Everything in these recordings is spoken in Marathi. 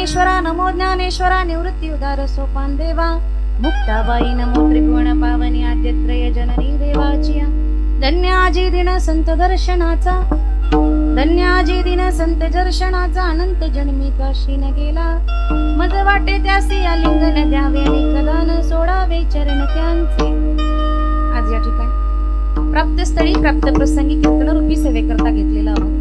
ज्ञानेश्वरा नमो ज्ञानेश्वरा निवृत्ती उदार सोपान देवा मुक्ताबाई नमो त्रिभुवन पावनी आद्यत्रय जननी देवाचिया धन्याजी दिन संत दर्शनाचा धन्याजी दिन संत दर्शनाचा अनंत जन्मी काशीन गेला मज वाटे त्यासी आलिंगन द्यावे आणि कदान सोडावे चरण त्यांचे। आज या ठिकाणी प्राप्त स्थळी प्राप्त प्रसंगी कीर्तनरूपी सेवेकरता घेतलेला आहोत।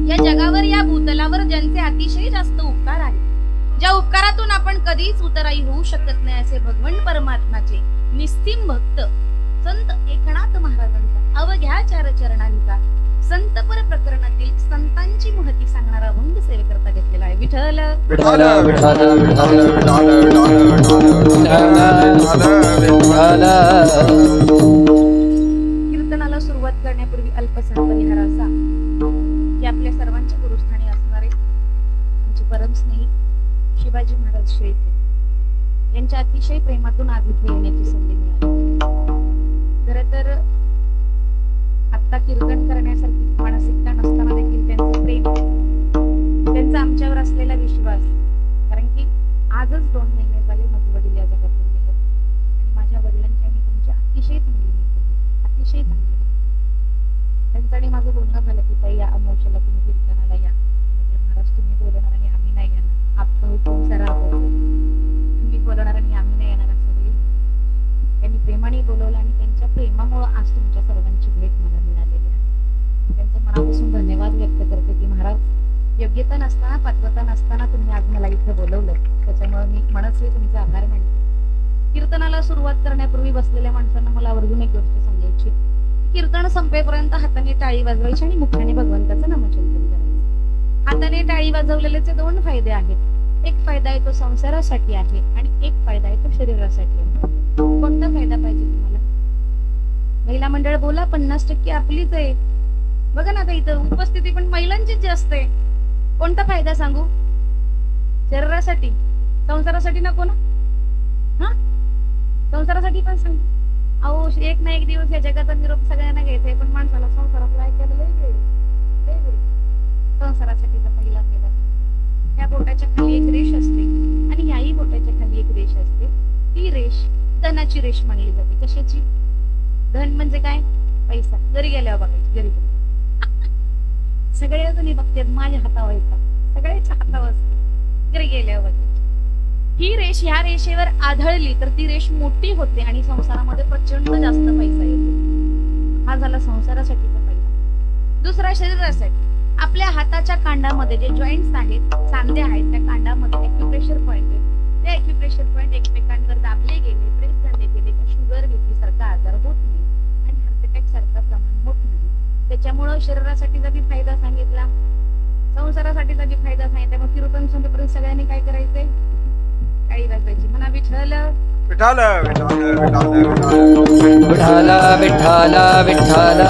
या जगावर या भूतलावर ज्यांचे अतिशय जास्त उपकार आहेत, ज्या उपकारातून आपण कधीच उतराई होऊ शकत नाही असे भगवान परमात्माचे निस्तीम भक्त संत एकनाथ महाराजांचा अवघ्या चार चरणांचा संतपर प्रकरणातील संतांची महती सांगणारा अभंग सेवेकरता घेतलेला आहे। विठ्ठल विठ्ठल विठ्ठल विठ्ठल विठ्ठल। कीर्तनाला सुरुवात करण्यापूर्वी अल्पसा परिहार असा की आपल्या सर्वांच्या गुरुस्थानी असणारे आमचे परमस्नेही शिवाजी महाराज शेळके यांच्या अतिशय प्रेमातून आज इथे येण्याची संधी मिळाली। खरं तर आता कीर्तन करण्यासारखी मानसिकता नसताना देखील त्यांचं प्रेम, त्यांचा आमच्यावर असलेला विश्वास, कारण की आजच 2 महिने झाले माझे वडील या जगातून गेले आणि माझ्या वडिलांची आणि त्यांची अतिशय चांगली मैत्री, अतिशय चांगली। त्यांचं आणि माझं बोलणं झालं की ताई या अमावस्येला तुम्ही कीर्तनाला या। म्हणजे महाराज तुम्ही बोलणार आणि आम्ही नाही येणार, आपका हुकूम सरा हो, तुम्ही बोलणार आणि आम्ही नाही येणार असं होईल। त्यांनी प्रेमाने बोलवलं आणि त्यांच्या प्रेमामुळे आज तुमच्या सर्वांची भेट मला मिळालेली आहे। त्यांचं मनापासून धन्यवाद व्यक्त करते की महाराज योग्यता नसताना पात्रता नसताना तुम्ही आज मला इथे बोलवलं, त्याच्यामुळे मी मनस्वी तुमचे आभार मानते। कीर्तनाला सुरुवात करण्यापूर्वी बसलेल्या माणसांना मला आवर्जून एक गोष्ट सांगायची, कीर्तन संपेपर्यंत हाताने टाळी वाजवायची आणि मुखाने भगवंताचं नामचिंतन करायचं। हाताने टाळी वाजवलेल्याचे 2 फायदे आहेत, एक फायदा आहे तो संसारासाठी आहे आणि एक फायदा आहे तो शरीरासाठी आहे। कोणता फायदा पाहिजे तुम्हाला? महिला मंडळ बोला, 50% आपलीच आहे बघा ना, आता इथं उपस्थिती पण महिलांचीच जास्त आहे। कोणता फायदा सांगू? शरीरासाठी, संसारासाठी नको ना? हा, संसारासाठी पण सांगू। अहो एक ना एक दिवस या जगाचा निरोप सगळ्यांना घ्यायचा आहे, पण माणसाला संसारात ऐकायला लय वेळ। संसारासाठीचा पहिला फायदा, या बोटाच्या खाली एक रेष असते आणि याही बोटाच्या खाली एक रेष असते, ती रेष धनाची रेष मानली जाते। कशाची? धन म्हणजे काय? पैसा। घरी गेल्यावर बघायची, घरी सगळे जणी बघतात माझ्या हातावर येतात, सगळ्याच्या हातावर असते, घरी गेल्यावर बघायची। ही रेष ह्या रेषेवर आढळली तर ती रेष मोठी होते आणि संसारामध्ये प्रचंड जास्त पैसा येतो। हा झाला संसारासाठीचा फायदा। दुसरा शरीरासाठी, आपल्या हाताच्या कांडामध्ये जे जॉईंट्स आहेत, सांधे आहेत, त्या कांडामध्ये एक्युप्रेशर पॉइंट आहे। ते एक्युप्रेशर पॉइंट एकमेकांवर दाबले गेले, प्रेस झाले गेले तर शुगर बीपी सारखा आजार होत नाही आणि हार्ट अटॅक सारखा प्रमाण होत नाही। त्याच्यामुळे शरीरासाठीचा बी फायदा सांगितला, संसारासाठीचा बी फायदा सांगितला। मग कीर्तन संपेपर्यंत सगळ्यांनी काय करायचंय? टाळी वाजवायची। म्हणा विठ्ठल विठ्ठल विठ्ठल विठ्ठल विठ्ठल विठ्ठल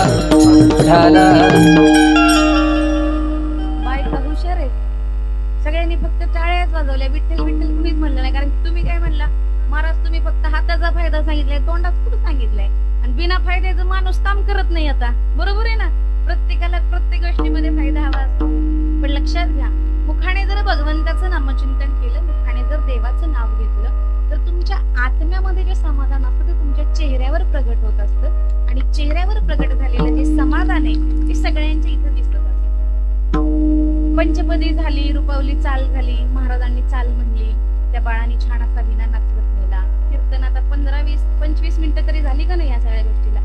विठ्ठल। बायका हुशार आहेत, सगळ्यांनी फक्त टाळ्याच वाजवल्या, विठ्ठल विठ्ठल कुणीच म्हणलं नाही। कारण तुम्ही काय म्हणला? महाराज तुम्ही फक्त हाताचा फायदा सांगितलाय, तोंडात कुठं सांगितलंय? आणि बिना फायद्याचं माणूस काम करत नाही आता, बरोबर आहे ना? प्रत्येकाला प्रत्येक गोष्टीमध्ये फायदा हवा असतो। पण लक्षात घ्या, मुखाने जर भगवंताचं नामचिंतन केलं, मुखाने जर देवाचं नाव घेतलं तर तुमच्या आत्म्यामध्ये जे समाधान असतं ते तुमच्या चेहऱ्यावर प्रगट होत असतं आणि चेहऱ्यावर प्रगट झालेलं जे समाधान आहे ते सगळ्यांच्या इथं दिसत असतं। पंचपदी झाली, रुपावली चाल झाली, महाराजांनी चाल म्हणली, त्या बाळाने छान असा विना नाचवत नेला। कीर्तन आता 15, 20, 25 मिनिटं तरी झाली का नाही या सगळ्या गोष्टीला?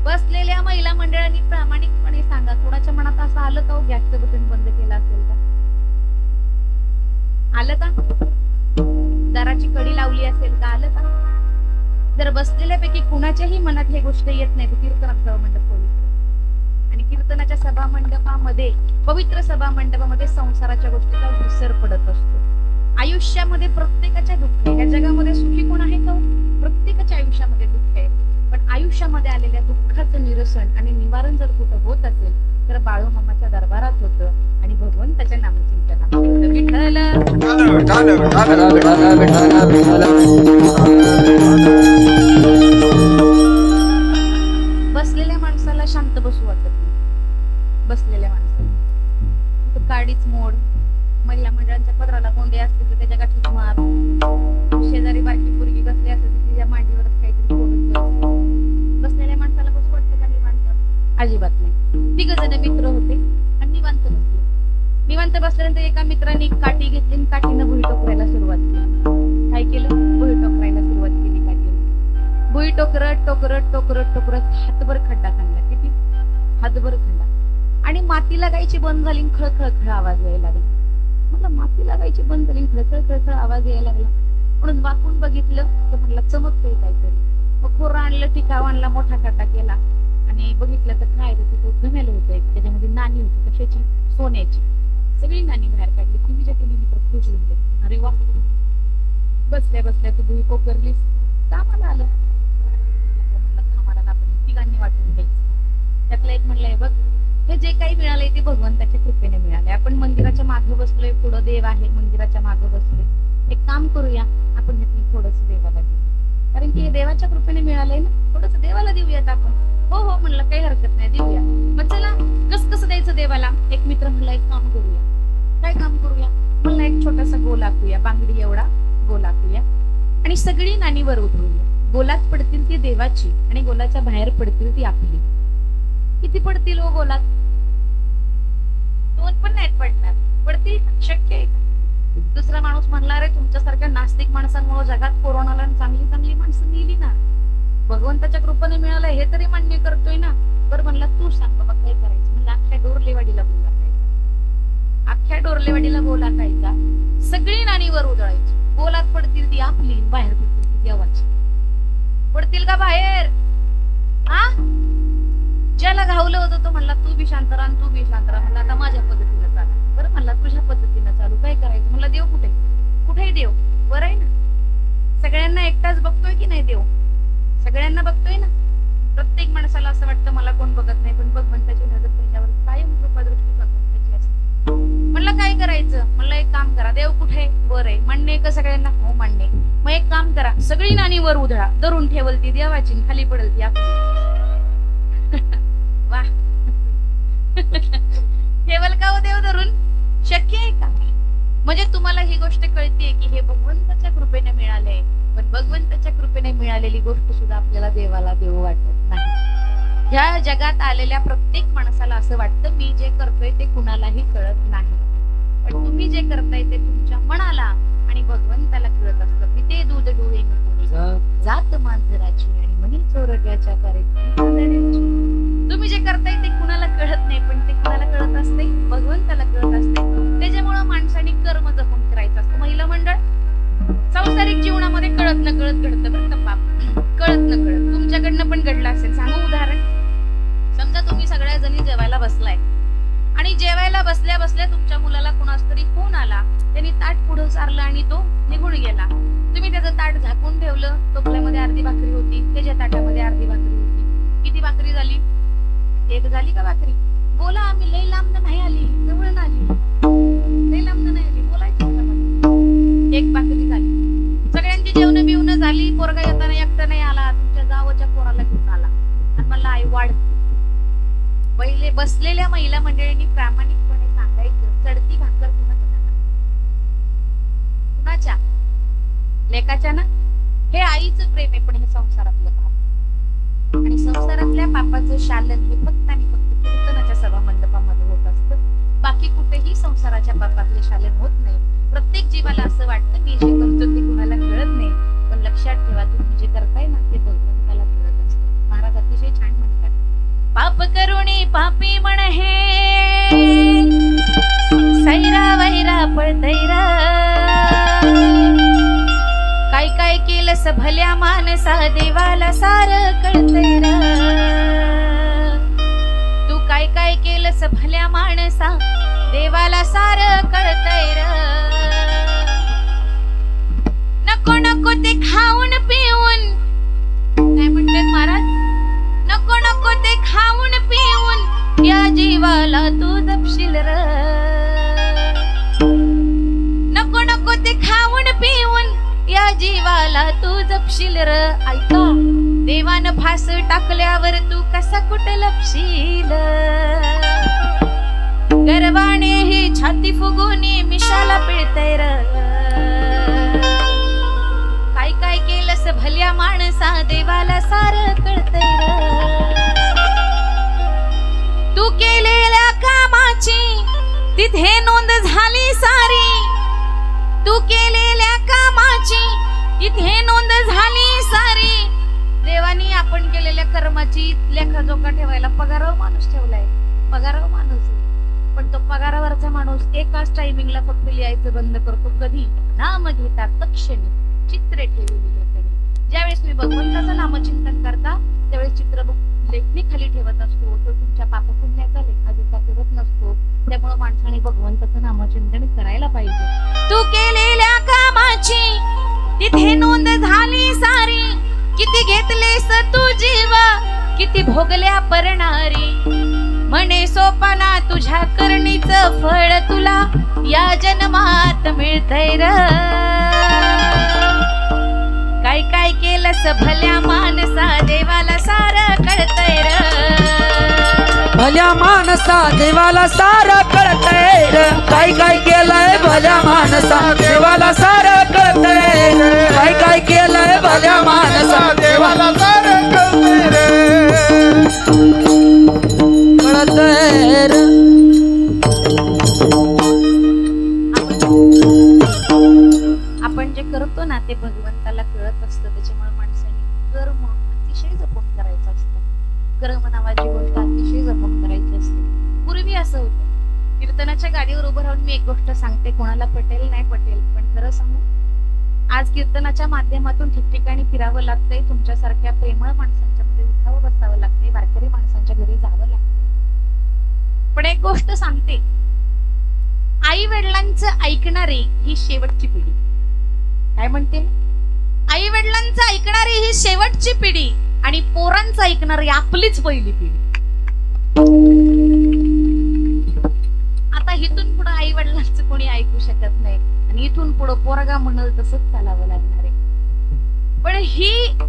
बसलेल्या महिला मंडळांनी प्रामाणिकपणे सांगा, कोणाच्या मनात असं आलं का गॅसचं बटन बंद केलं असेल का? आलं का? दाराची कडी लावली असेल का? आलं का? जर बसलेल्यापैकी कुणाच्याही मनात हे गोष्ट येत नाही तर कीर्तनात सभा मंडप पवित्र, आणि कीर्तनाच्या सभा मंडपामध्ये, पवित्र सभा मंडपामध्ये संसाराच्या गोष्टीचा विसर पडत असतो। आयुष्यामध्ये प्रत्येकाच्या दुःख आहे, या जगामध्ये सुखी कोण आहे का? प्रत्येकाच्या आयुष्यामध्ये दुःख आहे, पण आयुष्यामध्ये आलेल्या दुःखाचं निरसन आणि निवारण जर कुठं होत असेल तर बाळू मामाच्या दरबारात होतं आणि भगवंताच्या नामचिंतनामध्ये होतं। विठ्ठल विठ्ठल विठ्ठल विठ्ठल विठ्ठल। बसलेल्या माणसाला शांत बसू वाटत नाही, बसलेल्या माणसाला काडीच मोड, महिला मंडळांच्या पदराला मोंडे असतील तर त्याच्या गाठीत मार. शेजारी बारकी पोरगी बसली असेल तर तिच्या मांडीवरच काहीतरी फोडून बस. बसलेल्या माणसाला कसं वाटतं का निवांत? अजिबात नाही. तिघ जण मित्र होते आणि निवांत बसले. निवांत बसल्यानंतर एका मित्राने काठी घेतली आणि काठीनं भुई टोकरायला सुरुवात केली. काय केलं? भुई टोकरायला सुरुवात केली काठीने. भुई टोकरत टोकरत टोकरत टोकरत हातभर खड्डा खाल्ला. किती? हातभर खड्डा. आणि माती लागायची बंद झाली, खळखळ खळ आवाज यायला लागला. म्हटलं माती लागायची बंद झाली, खळखळ खळखळ आवाज यायला लागला. म्हणून वाकून बघितलं तर म्हटलं चमकतंय काहीतरी. मग खोरं आणलं, टिकाव आणला, मोठा खड्डा केला आणि बघितलं तर काय तिथं घमेलं होतं. त्याच्यामध्ये नाणी होती. कशाची? सोन्याची. सगळी नाणी बाहेर काढली. तुम्ही तिने मित्र खुश झाले. अरे वा, बसल्या बसल्या तू भुई पोकरलीस, कामाला आलं. म्हटलं कामाला आपण तिघांनी वाटून द्यायचं. त्यातलं एक म्हणलंय, बघ हे जे काही मिळालंय ते भगवंताच्या कृपेने मिळाले. आपण मंदिराच्या मागे बसलोय, पुढं देव आहे, मंदिराच्या मागे बसलोय. एक काम करूया, आपण ह्यातलं थोडस देवाला देऊया, कारण की हे देवाच्या कृपेने मिळालंय ना, थोडस देवाला देऊयात आपण. हो हो म्हणलं, काही हरकत नाही, देऊया. मग चला, कसं द्यायचं देवाला? एक मित्र म्हणला, एक काम करूया. काय काम करूया? म्हणलं एक छोटासा गोल आखूया, बांगडी एवढा गोल आखूया आणि सगळी नाणी वर उधळूया. गोलात पडतील ती देवाची आणि गोलाच्या बाहेर पडतील ती आपली. किती पडतील हो गोलात? 2 पण नाहीत पडणार. पडतील? शक्य आहे का? दुसरा माणूस म्हणला, रे तुमच्यासारख्या नास्तिक माणसांमुळे जगात कोरोनाला चांगली चांगली माणसं मिळली ना, भगवंताच्या कृपेने मिळालं हे तरी मान्य करतोय ना. बरं म्हणला, तू सांग बाबा काय करायचं? म्हणलं अख्ख्या डोरलेवाडीला गोल आखायचा. अख्ख्या डोरलेवाडीला गोल आखायचा, सगळी नाणी वर उधळायची. गोलात पडतील ती आपली, बाहेर पडतील ती देवाची. पडतील का बाहेर? आ ज्याला घावलं होतं तो म्हणला, तू बी शांत राहा, तू बी शांत राहा. म्हणला आता माझ्या पद्धतीनं चाला. बरं म्हणला, तुझ्या पद्धतीनं चालू, काय करायचं? म्हणला, देव कुठे? कुठे देव? बरं आहे ना, सगळ्यांना एकटाच बघतोय की नाही देव? सगळ्यांना बघतोय ना. प्रत्येक माणसाला असं वाटतं मला कोण बघत नाही, पण भगवंताची नजर त्याच्यावर कायम कृपादृष्टी भगवंताची असते. म्हणलं काय करायचं? म्हणलं एक काम करा, देव कुठे? वर आहे. मान्य का सगळ्यांना? हो मान्य. मग एक काम करा, सगळी नाणी वर उधळा, धरून ठेवल ती देवाची, खाली पडेल ती आपली. वाह, ठेवल का हो देव धरून? शक्य आहे का? म्हणजे तुम्हाला ही गोष्ट कळतीये की हे भगवंताच्या कृपेने मिळालंय, पण भगवंताच्या कृपेने मिळालेली गोष्ट सुद्धा आपल्याला देवाला देऊ वाटत नाही. ह्या जगात आलेल्या प्रत्येक माणसाला असं वाटतं मी जे करतोय ते कुणालाही कळत नाही, पण तुम्ही जे करताय ते तुमच्या मनाला आणि भगवंताला कळत असतं. ते दूध डोळे जात मांजराची आणि म्हणी चोरट्याच्या तुम्ही जे करताय ते कुणाला कळत नाही, पण ते कुणाला कळत असते? भगवंताला कळत असते. त्याच्यामुळे माणसाने कर्म जपून करायचं असतं. महिला मंडळ, सांसारिक जीवनामध्ये कळत न कळत घडतं बरं का पाप, कळत न कळत. तुमच्याकडनं पण घडलं असेल. सांगू उदाहरण. समजा तुम्ही सगळ्या जणी जेवायला बसलाय आणि जेवायला बसल्या बसल्या तुमच्या मुलाला कुणास तरी फोन आला, त्यांनी ताट पुढे सारलं आणि तो निघून गेला. तुम्ही त्याचं ताट झाकून ठेवलं, टोपल्यामध्ये अर्धी भाकरी होती, त्याच्या ताटामध्ये अर्धी भाकरी होती. किती भाकरी झाली? एक झाली का भाकरी? बोला, आम्ही लई लांब नाही आली, जवळ आली, लई लांब नाही आली, बोलायचं. एक भाकरी झाली. सगळ्यांची जेवण बिवणं झाली. पोरगा येताना एकटा नाही आला, तुमच्या गावाच्या पोराला घेऊन आला आणि मला आई वाढ. पहिले बसलेल्या महिला मंडळींनी प्रामाणिकपणे सांगायचं, चढती भाकर कुणाच्या ताटात? कुणाच्या? लेकाच्या ना. हे आईचं प्रेम आहे, पण हे संसारातलं पाप. आणि संसारातल्या पापाचं शालन हे फक्त आणि फक्त कीर्तनाच्या सभा मंडपामध्ये होत असतं. बाकी कुठेही संसाराच्या पापातलं शालन होत नाही. प्रत्येक जीवाला असं वाटतं मी जे करतो ते कुणाला कळत नाही, पण लक्षात ठेवा तुम्ही जे करताय ना ते भगवंताला कळत असतं. महाराज अतिशय छान म्हणतात, पाप करुणी पापी म्हण हे सैरा वैरा पळतैरा. काय काय केलंस भल्या मानसा देवाला सार कळतैरा. तू काय काय केलंस भल्या मानसा देवाला सार कळतैरा. नको नको ते खाऊन पिऊन, काय म्हणतात महाराज? नको नको ते खाऊन पिऊन या जीवाला तू जपशील र. नको नको ते खाऊन पिऊन या जीवाला तू जपशील र. ऐका, देवानं फास टाकल्यावर तू कसा कुठं लपशील. गर्वाने ही छाती फुगुनी मिशाला पिळतय र. काय काय केलंस भल्या माणसा देवाला सार कळतय र. तू केलेल्या कामाची तिथे नोंद झाली सारी. तू केलेल्या कामाची तिथे नोंद झाली सारी. देवानी आपण केलेल्या कर्माची लेखाजोखा ठेवायला पगारावर माणूस ठेवलाय. पगारावर माणूस, पण तो पगारावरचा माणूस एकाच टायमिंगला फक्त लिहायचं बंद करतो. कधी? नाम घेता तक्षणी चित्रे ठेवलेली लेखणी. ज्यावेळेस मी भगवंताचं नामचिंतन करता त्यावेळेस चित्र लेखणी खाली ठेवत असतो. तो तुमच्या पापपुण्याचा लेखाजोखा करत नसतो. त्यामुळे माणसाने भगवंताचं नामचिंतन करायला पाहिजे. तू केलेल्या कामाची तिथे नोंद झाली सारी. किती घेतलेस तू जीव किती भोगल्या परणारी. म्हणे सोपाना तुझ्या करणीचं फळ तुला या जन्मात मिळतंय र. काय काय केलंस भल्या मानसा देवाला सार कळतंय र. भल्या माणसा देवाला सारा कळतंय रे. काय काय केलंय भल्या माणसा देवाला सारा कळतंय रे. काय काय केलंय भल्या माणसा देवाला सारा कळतंय रे. कळतंय रे. आपण जे करतो ना ते भगवंताला कळत असतं. त्याच्यामुळे माणसाने कर्म अतिशय जपून करायचं असतं. कर्म नावाची गोष्ट अतिशय जपून करायची असते. पूर्वी असं होतं, कीर्तनाच्या गाडीवर उभं राहून मी एक गोष्ट सांगते, कोणाला पटेल नाही पटेल, पण खरं सांगू, आज कीर्तनाच्या माध्यमातून ठिकठिकाणी फिरावं लागतंय. तुमच्यासारख्या प्रेमळ माणसांच्या मध्ये उठावं बसावं लागतंय. वारकरी माणसांच्या घरी जावं लागतंय. पण एक गोष्ट सांगते, आई वडिलांचं ऐकणारी ही शेवटची पिढी. काय म्हणते? आई वडिलांचं ऐकणारी ही शेवटची पिढी आणि पोरांचं ऐकणारी आपलीच पहिली पिढी. आता इथून पुढे आई वडिलांचं कोणी ऐकू शकत नाही आणि इथून पुढे पोरगा म्हणल तसंच चालावं लागणार आहे. पण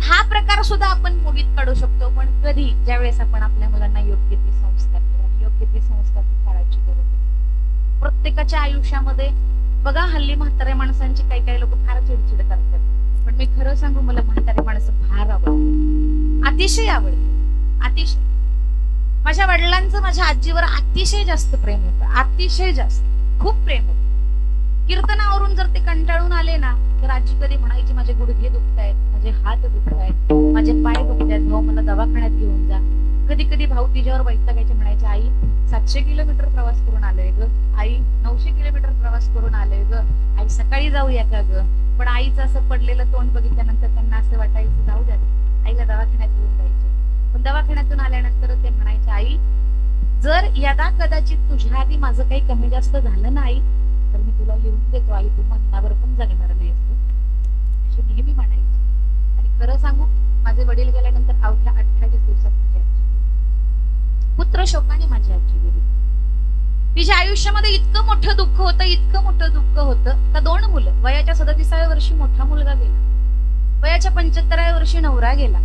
हा प्रकार सुद्धा आपण मोडीत काढू शकतो. पण कधी? ज्यावेळेस आपण आपल्या मुलांना योग्य ते संस्कार करू. योग्य ते संस्कार काढायची गरज आहे प्रत्येकाच्या आयुष्यामध्ये. बघा, हल्ली म्हाताऱ्या माणसांची काही काही लोक फार चिडचिड करतात, पण मी खरं सांगू, मला म्हातारे माणसं फार आवडतात. अतिशय आवडते, अतिशय. माझ्या वडिलांचं माझ्या आजीवर अतिशय जास्त प्रेम होतं. अतिशय जास्त, खूप प्रेम होतं. कीर्तनावरून जर ते कंटाळून आले ना तर आजी कधी म्हणायची, माझे गुडघे दुखतायत, माझे हात दुखतायत, माझे पाय दुखतायत, भाऊ मला दवाखान्यात घेऊन जा. कधी कधी भाऊ तिच्यावर वैतागायचे, म्हणायचे, आई 700 किलोमीटर प्रवास करून आलोय ग, आई 900 किलोमीटर प्रवास करून आलोय ग, आई सकाळी जाऊया का ग. पण आईचं असं पडलेलं तोंड बघितल्यानंतर त्यांना असं वाटायचं, जाऊ द्या, आईला दवाखान्यात घेऊन जायचे. पण दवाखान्यातून आल्यानंतर ते म्हणायचे, आई जर यदा कदाचित तुझ्या आधी माझं काही कमी जास्त झालं ना आई, तर मी तुला लिहून देतो आई, तू महिनाभर पण जगणार नाहीस अशी नेहमी म्हणायची. आणि खरं सांगू, माझे वडील गेल्यानंतर अवघ्या 28 दिवसात माझी आजी, पुत्र शोकाने माझी आजी गेली. तिच्या आयुष्यामध्ये इतकं मोठं दुःख होतं, इतकं मोठं दुःख होतं का 2 मुलं, वयाच्या 37व्या वर्षी मोठा मुलगा गेला, वयाच्या 75व्या वर्षी नवरा गेला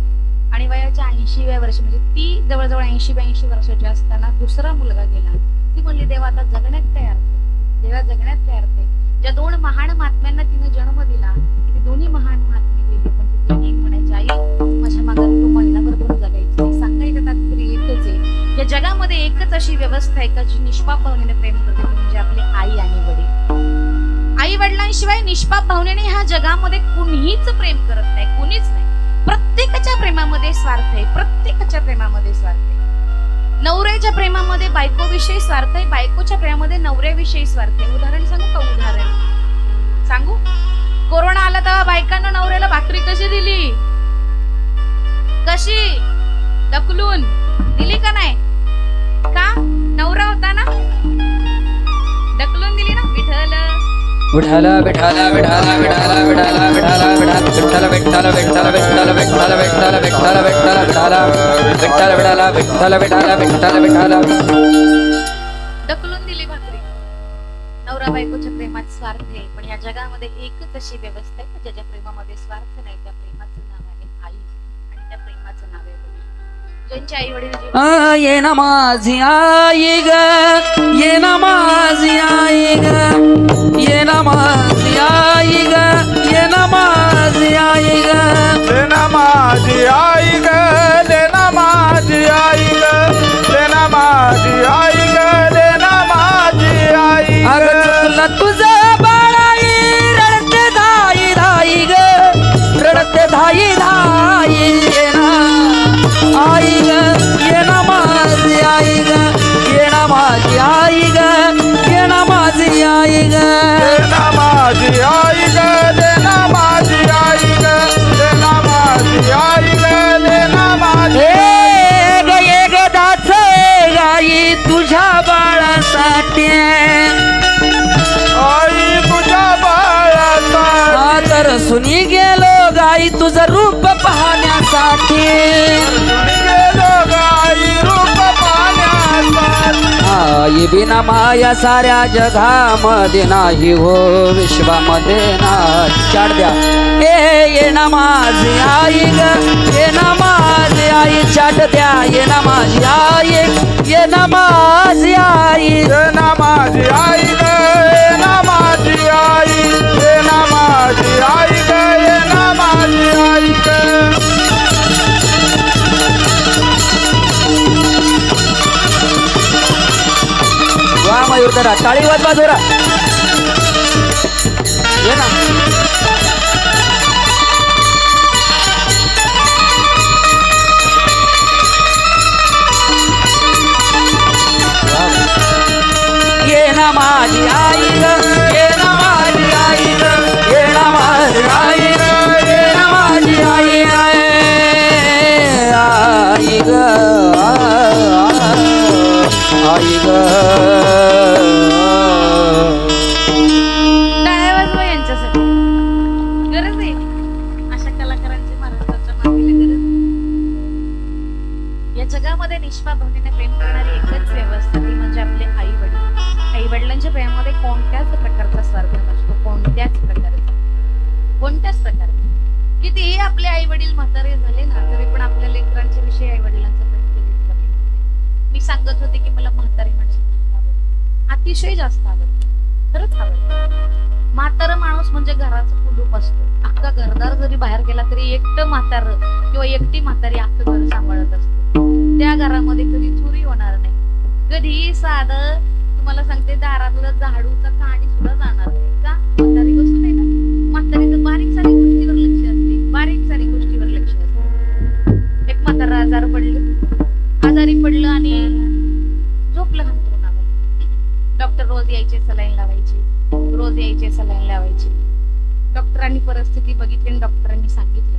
आणि वयाच्या 80व्या वर्षी, म्हणजे ती जवळजवळ 80-82 वर्षाची असताना दुसरा मुलगा गेला. ती म्हणली, देवा आता जगण्यात काय अर्थ आहे, देवा जगण्यात काय अर्थ आहे. ज्या 2 महान महात्म्यांना तिने जन्म दिला, ते दोन्ही महान महात्मे गेले, पण ती तिला नेहमी म्हणायची, आई माझ्या मागाने तू महिनाभर पण जगायची नाही. सांगायचं तात्पर्य एकच आहे, या जगामध्ये एकच अशी व्यवस्था आहे का जी निष्पाप भावनेने प्रेम करते, म्हणजे आपली आई आणि वडील. आई वडिलांशिवाय निष्पाप भावनेने ह्या जगामध्ये कुणीच प्रेम करत नाही, कुणीच नाही. प्रत्येकाच्या प्रेमामध्ये स्वार्थ आहे, प्रत्येकाच्या प्रेमामध्ये स्वार्थ आहे. नवऱ्याच्या प्रेमामध्ये बायकोविषयी स्वार्थ आहे, बायकोच्या प्रेमामध्ये नवऱ्याविषयी स्वार्थ आहे. उदाहरण सांगू का? उदाहरण सांगू. कोरोना आला तेव्हा बायकांना नवऱ्याला भाकरी कशी दिली? कशी? ढकलून दिली का नाही? का? नवरा होता ना, ढकलून दिली ना. विठ्ठल विठ्ठल विठ्ठल विठ्ठल विठ्ठल विठ्ठल विठ्ठल विठ्ठल विठ्ठल विठ्ठल विठ्ठल विठ्ठल विठ्ठल विठ्ठल विठ्ठल विठ्ठल विठ्ठल विठ्ठल ढकलून दिली भाकरी. नवरा बायकोच्या प्रेमात स्वार्थ आहे, पण या जगामध्ये एकच अशी व्यवस्था आहे ज्याच्या प्रेमामध्ये स्वार्थ नाही. त्या प्रेमाचं नाव आहे आई आणि त्या प्रेमाचं नाव आहे वडील. ज्यांचे आई वडील ये ना माझी आई ग ये ना माझी आई ग ये ना माझी आई ग ये ना माझी आई ग लेना माझी आई ग लेना माझी आई ग लेना माझी आई ग लेना माझी आई अगं चुकलं तुझं बाळाई रडते धाई धाई ग रडते धाई धाई ये ना आई ग ये ना माझी आई ग ये ना माझी आई ग ये ना माझी आई ग लेना माझी आई ग लेना माझी आई ग लेना माझी आई ग लेना माझी ये ग दाच गाई तुझ्या बाळासाठी आई तुझ्या बाळाचा तर सुनी गेलो गाई तुझं रूप पाहण्यासाठी गेलो गाई रूप पाहण्यासाठी आई बिना माया साऱ्या जगामध्ये नाही हो विश्वामध्ये नाही चाड द्या ये ना माझी आई ग ये ना माझी आई चाट द्या ये ना माझी आई ये ना माझी आई लेना माझी आई ग लेना माझी आई लेना माझी आई ग लेना माझी आई ग वा मयूर जरा टाळी वाजवा जोरा ये ना ये ना माझी आई ग ये ना माझी आई ग ये ना माझी आई ग ये ना माझी आई आई ग आई ग टाळ्या वाजवा यांच्यासाठी गरज आहे अशा कलाकारांची महाराष्ट्राच्या मागीला गरज आहे. या जगामध्ये निष्पापतेने प्रेम करणारी एकच व्यवस्था ती म्हणजे आपले आई वडील. आई वडिलांच्या प्रेमामध्ये कोणत्याच प्रकारचा स्वार्थ नसतो कोणत्याच प्रकारचा कितीही आपले आई वडील म्हातारे झाले ना तरी पण आपल्या लेकरांच्या विषयी आई वडिलांचं प्रेम कधीच कमी होत नाही. मी सांगत होते की मला म्हातारी माणसं आवडते अतिशय जास्त आवडते खरंच आवडते. म्हातारं माणूस म्हणजे घराचं कुलूप असतो. अख्खा घरदार जरी बाहेर गेला तरी एकटं म्हातारं किंवा एकटी म्हातारी अख्खं घर सांभाळत असते. त्या घरामध्ये कधी चोरी होणार नाही कधी साधं तुम्हाला सांगते दारातलं झाडूचा काडी सुद्धा जाणार नाही का म्हातारी बसून आहे ना. म्हातारीचं बारीक सारी गोष्टीवर लक्ष असते एक म्हातारा आजारी पडलं आणि झोपलं अंथरुणावर. डॉक्टर रोज यायचे सलाईन लावायचे डॉक्टरांनी परिस्थिती बघितली आणि डॉक्टरांनी सांगितलं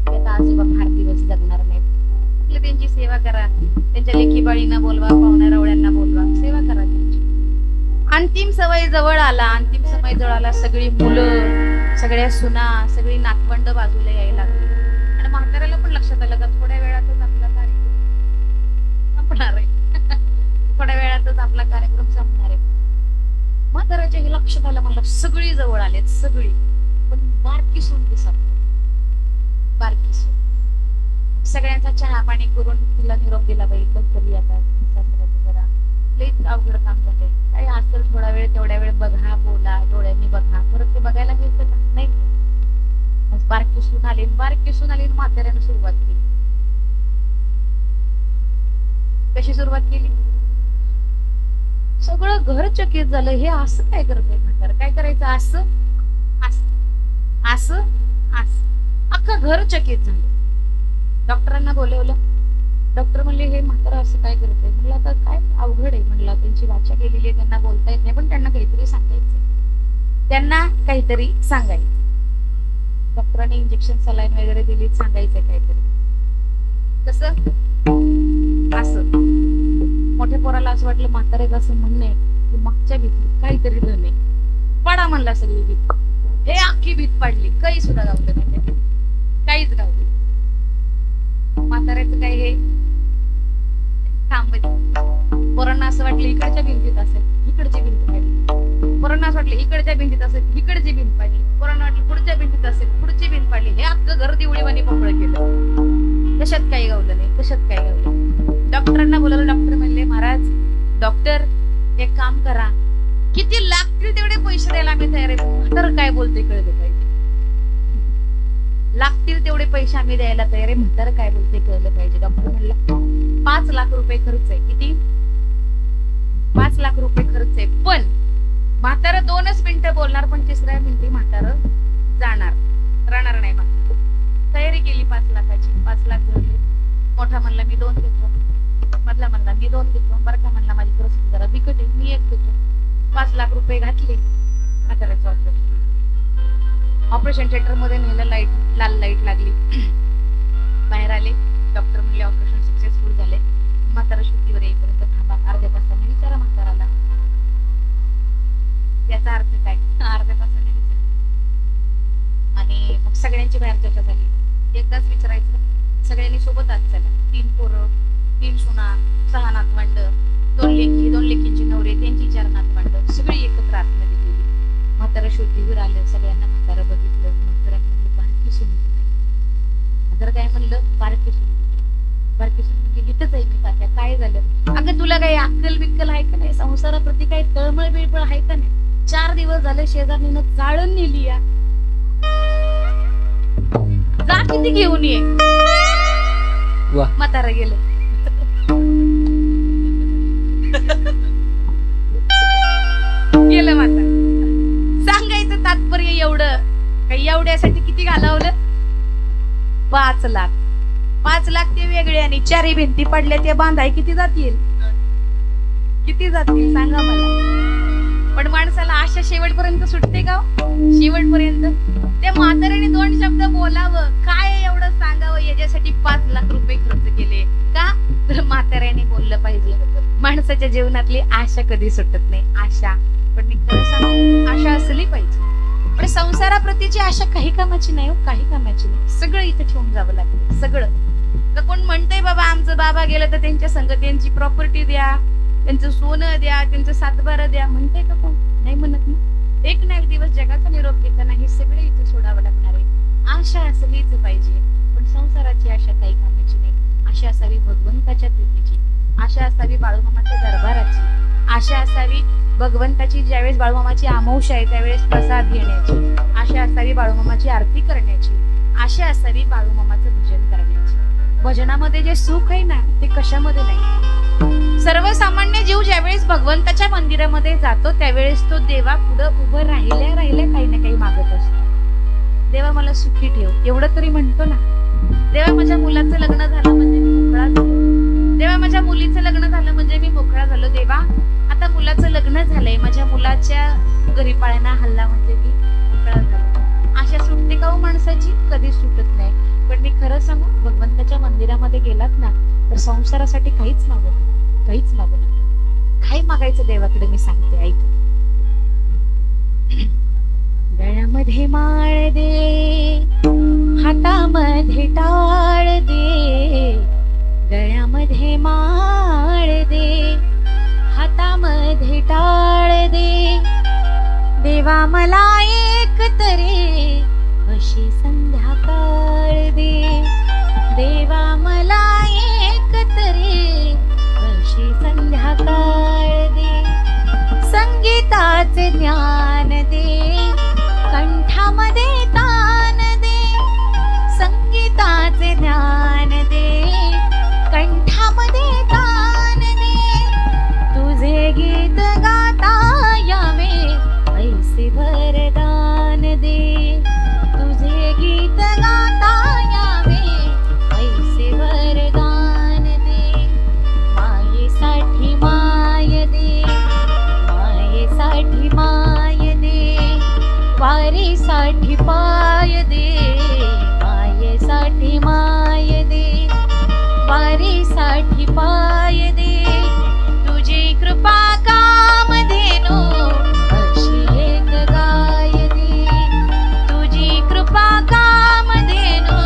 की आता आजोबा फार दिवस जगणार नाहीत. आपलं त्यांची सेवा करा त्यांच्या लेकीबाळींना बोलवा पाहुण्या रावळ्यांना बोलवा सेवा करा त्यांची. अंतिम समय जवळ आला सगळी मुलं सगळ्या सुना सगळी नातवंड बाजूला यायला लागली आणि म्हाताऱ्याला पण लक्षात आलं का थोड्या वेळातच आपला कार्यक्रम संपणार आहे म्हाताऱ्याच्या हे लक्षात आलं मला सगळी जवळ आलेत सगळी पण बारकी सून दिसत नाही. बारकी सून सगळ्यांचा चहा पाणी करून तिला निरोप दिला बाई लवकर येतात सासऱ्याचं जरा लईच अवघड काम झालंय काय असेल थोडा वेळ तेवढ्या वेळ बघा बोला डोळ्यांनी बघा परत ते बघायला मिळतं का नाही. बारकी सून आली म्हाताऱ्यानं सुरुवात केली. कशी सुरुवात केली सगळं घर चकित झालं. हे असं काय करतंय म्हातारं काय करायचं असं अख्खं घर चकित झालं. डॉक्टरांना बोलवलं. डॉक्टर म्हणले हे म्हातारं असं काय करतंय. म्हणलं आता काय अवघड आहे म्हणलं त्यांची वाचा गेलेली आहे त्यांना बोलता येत नाही पण त्यांना काहीतरी सांगायचं. डॉक्टरांनी इंजेक्शन सलाईन वगैरे दिली सांगायचंय काहीतरी कसं असं. मोठ्या पोराला असं वाटलं म्हातारेच असं म्हणणे की मागच्या भीतीत काहीतरी धन आहे पडा म्हणला सगळी भीत. हे अख्खी भीत पाडली काही सुद्धा गावलं नाही काहीच गावलं. म्हाताऱ्याचं काय हे थांबत. पोरांना असं वाटलं इकडच्या भिंतीत असेल इकडची भिंत पाडली. पोरांना असं वाटलं इकडच्या भिंतीत असेल इकडची भिंत पाडली. पोरांना वाटलं पुढच्या भिंतीत असेल पुढची भिंत पाडली. हे अख्खं घर दिवळीवाणी मोकळं केलं. कशात काही गावलं नाही, कशात काही गावलं. डॉक्टरांना बोलवलं. डॉक्टर म्हणले, महाराज डॉक्टर एक काम करा, किती लागतील तेवढे पैसे द्यायला आम्ही तयार आहे. म्हातारं काय बोलते कळलं पाहिजे. लागतील तेवढे पैसे आम्ही द्यायला तयार आहे, म्हातारं काय बोलते कळलं पाहिजे. डॉक्टर म्हणला 5 लाख रुपये खर्च आहे. किती? 5 लाख रुपये खर्च आहे. पण म्हातारं 2च मिनिटं बोलणार, पण 3ऱ्या मिनिटी म्हातारं जाणार, राहणार नाही. म्हातारं तयारी केली 5 लाखाची. 5 लाख धरले. मोठा म्हणला मी 2 देतो, मधला म्हणला मी 2 देतो, बरं का म्हणला माझी परिस्थिती जरा बिकट आहे, मी 1 देतो. 5 लाख रुपये घातले. म्हाताऱ्याचं ऑपरेशन थिएटर मध्ये नेलं. लाल लाईट लागली. बाहेर आले. डॉक्टर म्हणले ऑपरेशन सक्सेसफुल झाले. म्हातारा शुद्धीवर येईपर्यंत थांबा, अर्ध्या तासाने विचारा म्हाताराला. याचा अर्थ काय? अर्ध्या तासाने विचारा. आणि मग सगळ्यांची बाहेर चर्चा झाली. एकदाच विचारायचं. सगळ्यांनी सोबत आज चला. 3 पोरं, 3 सुना, 6 नातवंड, 2 लेकी, 2 लेकींची नवरे, त्यांची 4 नातवंड, सगळी एकत्र आतमध्ये गेली. म्हातारा शुद्धीवर आलं. सगळ्यांना म्हातारा बघितलं. म्हाताऱ्याने म्हणलं बारकी सून नाही. म्हातारा काय म्हणलं? बारकी सून. बारकी सून म्हणजे इथंच आहे मी तात्या. काय झालं? अगं तुला काही अक्कल बिक्कल आहे का नाही? संसाराप्रती काही तळमळ बिळमळ आहे का नाही? 4 दिवस झाले शेजारीनं चाळण नेली या. जा किती घेऊन ये. म्हातारा गेलं. गेलं म्हातारा. सांगायचं तात्पर्य एवढं काही, एवढ्यासाठी किती घालवलं? 5 लाख. 5 लाख ते वेगळे आणि 4 भिंती पडल्या ते बांधाय किती जातील? किती जातील सांगा मला. पण माणसाला आशा शेवटपर्यंत सुटते का? शेवटपर्यंत. त्या म्हाताऱ्याने 2 शब्द बोलावं, काय एवढं सांगावं, याच्यासाठी 5 लाख रुपये खर्च केले का? तर म्हाताऱ्याने बोललं पाहिजे. माणसाच्या जीवनातली आशा कधी सुटत नाही. आशा, पण मी खरं सांगू, आशा असली पाहिजे. पण संसाराप्रतीची आशा काही कामाची नाही हो, काही कामाची नाही. सगळं इथं ठेवून जावं लागतं, सगळं. तर कोण म्हणतंय बाबा आमचं बाबा गेलं तर त्यांच्या संग त्यांची प्रॉपर्टी द्या, त्यांचं सोनं द्या, त्यांचं 7-12 द्या, म्हणतंय का कोण? नाही म्हणत ना. एक ना एक दिवस जगाचा निरोप घेताना हे सगळे इथं सोडावं लागणार आहे. आशा असलीच पाहिजे, पण संसाराची आशा काही कामाची नाही. आशा असावी भगवंताच्या प्रीतीची, आशा असावी बाळूमामाच्या दरबाराची, आशा असावी भगवंताची. ज्यावेळेस बाळूमामाची अमावस्या आहे त्यावेळेस प्रसाद घेण्याची, आशा असावी बाळूमामाची आरती करण्याची, आशा असावी बाळूमामाचं भजन करण्याची. भजनामध्ये जे सुख आहे ना ते कशामध्ये नाही. सर्वसामान्य जीव ज्यावेळेस भगवंताच्या मंदिरामध्ये जातो त्यावेळेस तो देवा पुढं उभं राहिल्या काही ना काही मागत असतो. देवा मला सुखी ठेव एवढं तरी म्हणतो ना. देवा माझ्या मुलाचं लग्न झालं म्हणजे मी मोकळा झालो. देवा माझ्या मुलीचं लग्न झालं म्हणजे मी मोकळा झालो. देवा आता मुलाचं लग्न झालंय, माझ्या मुलाच्या घरी पाळणा हल्ला म्हणजे मी मोकळा झालो. आशा सुटते का हो माणसाची? कधी सुटत नाही. पण मी खरं सांगू, भगवंताच्या मंदिरामध्ये गेलात ना तर संसारासाठी काहीच मागू नका, काहीच मागू नका. काय मागायचं देवाकडे मी सांगते, ऐका. गळ्यामध्ये माळ दे, हातामध्ये टाळ दे. गळ्यामध्ये माळ दे, हातामध्ये टाळ दे. देवा मला एक तरी अशी संध्याकाळ दे. देवा मला एक तरी अशी संध्याकाळ दे. संगीताचे ज्ञान दे, कंठामध्ये तान दे. संगीताचे ज्ञान दे, कंठामध्ये तान दे. तुझे गीत गाता यावे ऐसे वरदान दे. तुझे गीत गाता यावे ऐसे वरदान दे. मायेसाठी माय दे, मायेसाठी माय दे. वारीसाठी पाय दे, मायेसाठी माय दे. वारीसाठी पाय दे. तुझी कृपा कामधेनु अशी एक गाय दे. तुझी कृपा कामधेनु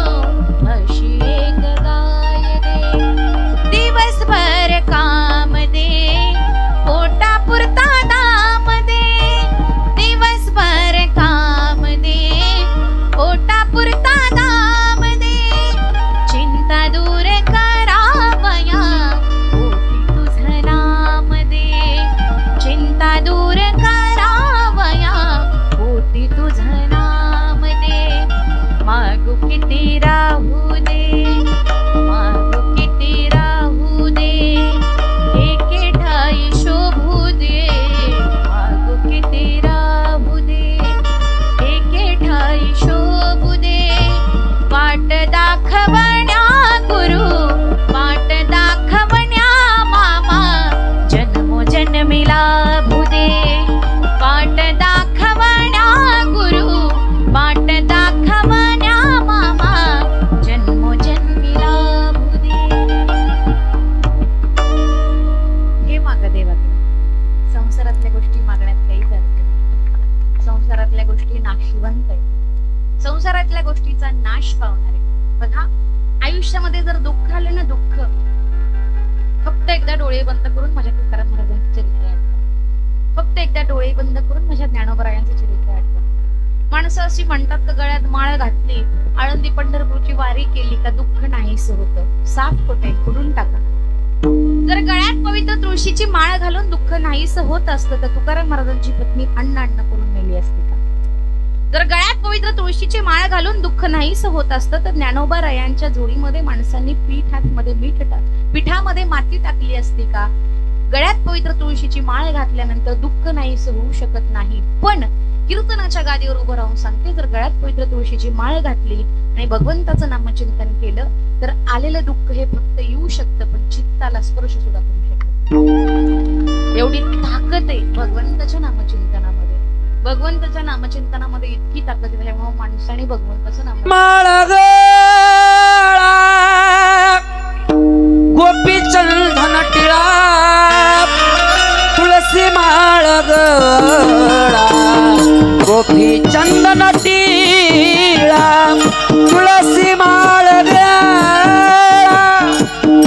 अशी एक गाय दे. दिवसभर काम दे, पोटा पुरता दाम दे. दिवसभर काम दे, पोटा नामदे मागू किती राहू दे मागू किती राहू दे एके ठाई शोभू दे मागू किती राहू दे एके ठाई शोभू दे वाट दाखवण्या गुरु वाट दाखवण्या मामा जन्मोजन्मी लाभू दे वाट दाखवण्या गुरु वाट दाखवण्या मामा जन्मोजन्मी लाभू दे. हे माग देवाकडे संसारातल्या गोष्टी मागण्यात काहीच अर्थ नाही. संसारातल्या गोष्टी नाशिवंत आहेत. संसारातल्या गोष्टीचा नाश पावणार आहे. बघा आयुष्यामध्ये जर दुःख आलं ना दुःख फक्त एकदा डोळे बंद करून माझ्या तुकाराम महाराजांचं चरित्र आठवा. फक्त एकदा डोळे बंद करून माझ्या ज्ञानोबरायांचं चरित्र आठवा. माणसं अशी म्हणतात का गळ्यात माळ घातली आळंदी पंढरपूरची वारी केली का दुःख नाहीस होतं. साफ खोटे खुडून टाका. जर गळ्यात पवित्र तुळशीची माळ घालून दुःख नाहीस होत असतं तर तुकाराम महाराजांची पत्नी अन्न करून मेली असती का. जर गळ्यात पवित्र तुळशीची माळ घालून दुःख नाहीस होत असतं तर ज्ञानोबा रायांच्या जोडीमध्ये माणसांनी पिठामध्ये माती टाकली असती का. गळ्यात पवित्र तुळशीची माळ घातल्यानंतर दुःख नाहीस होऊ शकत नाही. पण कीर्तनाच्या गादीवर उभं राहून सांगते जर गळ्यात पवित्र तुळशीची माळ घातली आणि भगवंताचं नामचिंतन केलं तर आलेलं दुःख हे फक्त येऊ शकतं पण चित्ताला स्पर्श सुद्धा करू शकत नाही. एवढी ताकद आहे भगवंताच्या नामचिंतनामध्ये. भगवंताच्या नामचिंतनामध्ये इतकी ताकद आहे त्यामुळे माणसाने भगवंताचं नाम माळगळा गोपी चंदन टिळा तुळसी माळगळा गोपी चंदन टिळा तुळसी माळगळा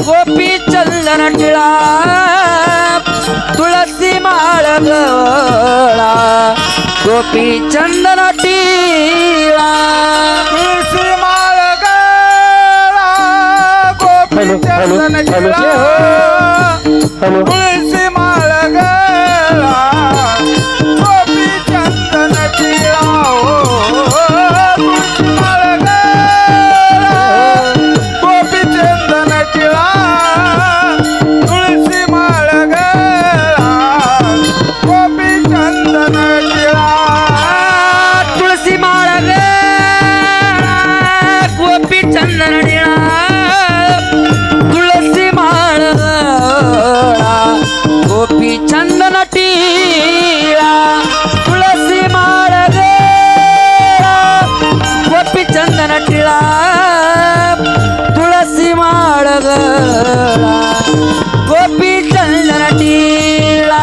गोपी चंदन टिळा तुळसी माळगळा गोपी चंदन टिळा तुळसी माळगळा गोपी चंदन टिळा तुळसी माळगळा गोपी चंदन टिळा तुळसी माळगळा गोपी चंदन टिळा तुळसी माळगळा गोपी चंदन टिळा तुळसी माळगळा गोपी चंदन टिळा तुळसी माळगळा गोपी चंदन टिळा तुळसी माळगळा गोपी चंदन टिळा तुळसी माळगळा गोपी चंदन टिळा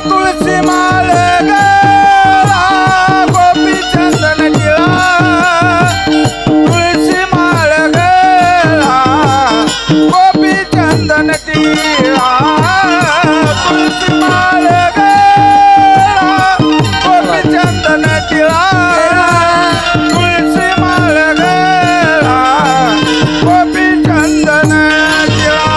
तुळसी माळगळा गोपी चंदन टिळा तुळसी माळगळा गोपी चंदन टिळा तुळसी माळगळा गोपी चंदन टिळा तुळसी माळगळा गोपी चंदन टिळा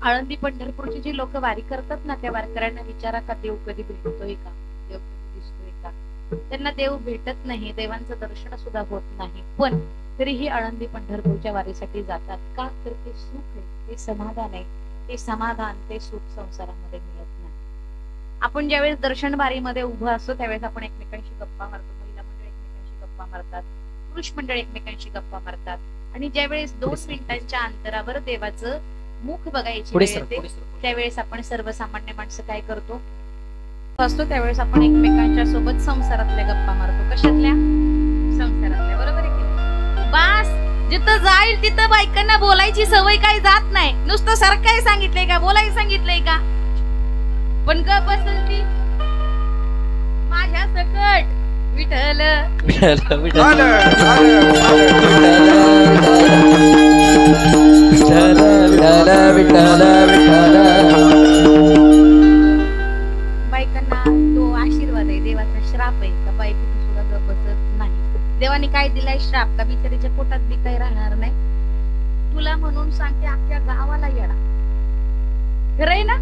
आळंदी पंढरपूरची जी लोक वारी करतात ना, त्या वारकऱ्यांना विचारा का देव कधी भेटतोय का, देव कधी दिसतोय का. त्यांना देव भेटत नाही, देवांचं दर्शन सुद्धा होत नाही, पण तरीही आळंदी पंढरपूरच्या वारीसाठी जातात. का तर ते सुख आहे, ते समाधान आहे, ते समाधान, ते सुख संसारामध्ये मिळत नाही. आपण ज्यावेळेस दर्शन बारीमध्ये उभं असतो त्यावेळेस आपण एकमेकांशी गप्पा मारतो, महिला मंडळ एकमेकांशी गप्पा मारतात, पुरुष मंडळ एकमेकांशी गप्पा मारतात, आणि ज्यावेळेस 2 मिनिटांच्या अंतरावर देवाचं मुख बघायची वेळ येते त्यावेळेस आपण सर्वसामान्य माणसं काय करतो असतो, त्यावेळेस आपण एकमेकांच्या सोबत संसारातल्या गप्पा मारतो. कशातल्या? संसारातल्या. बरोबर आहे की? बास, जिथं जाईल तिथं बायकांना बोलायची सवय काही जात नाही. नुसतं सारखं सांगितलंय का, बोलायला सांगितलंय का, पण ग बसल ती माझ्या सकट विठ्ठल बायकांना तो आशीर्वाद आहे, देवाचा श्राप आहे का बाई कुठे सुद्धा ग बसत नाही. देवाने काय दिलाय श्राप का बिचारीच्या पोटात बी काही राहणार नाही. तुला म्हणून सांगते अख्ख्या गावाला येडा. खरंय ना?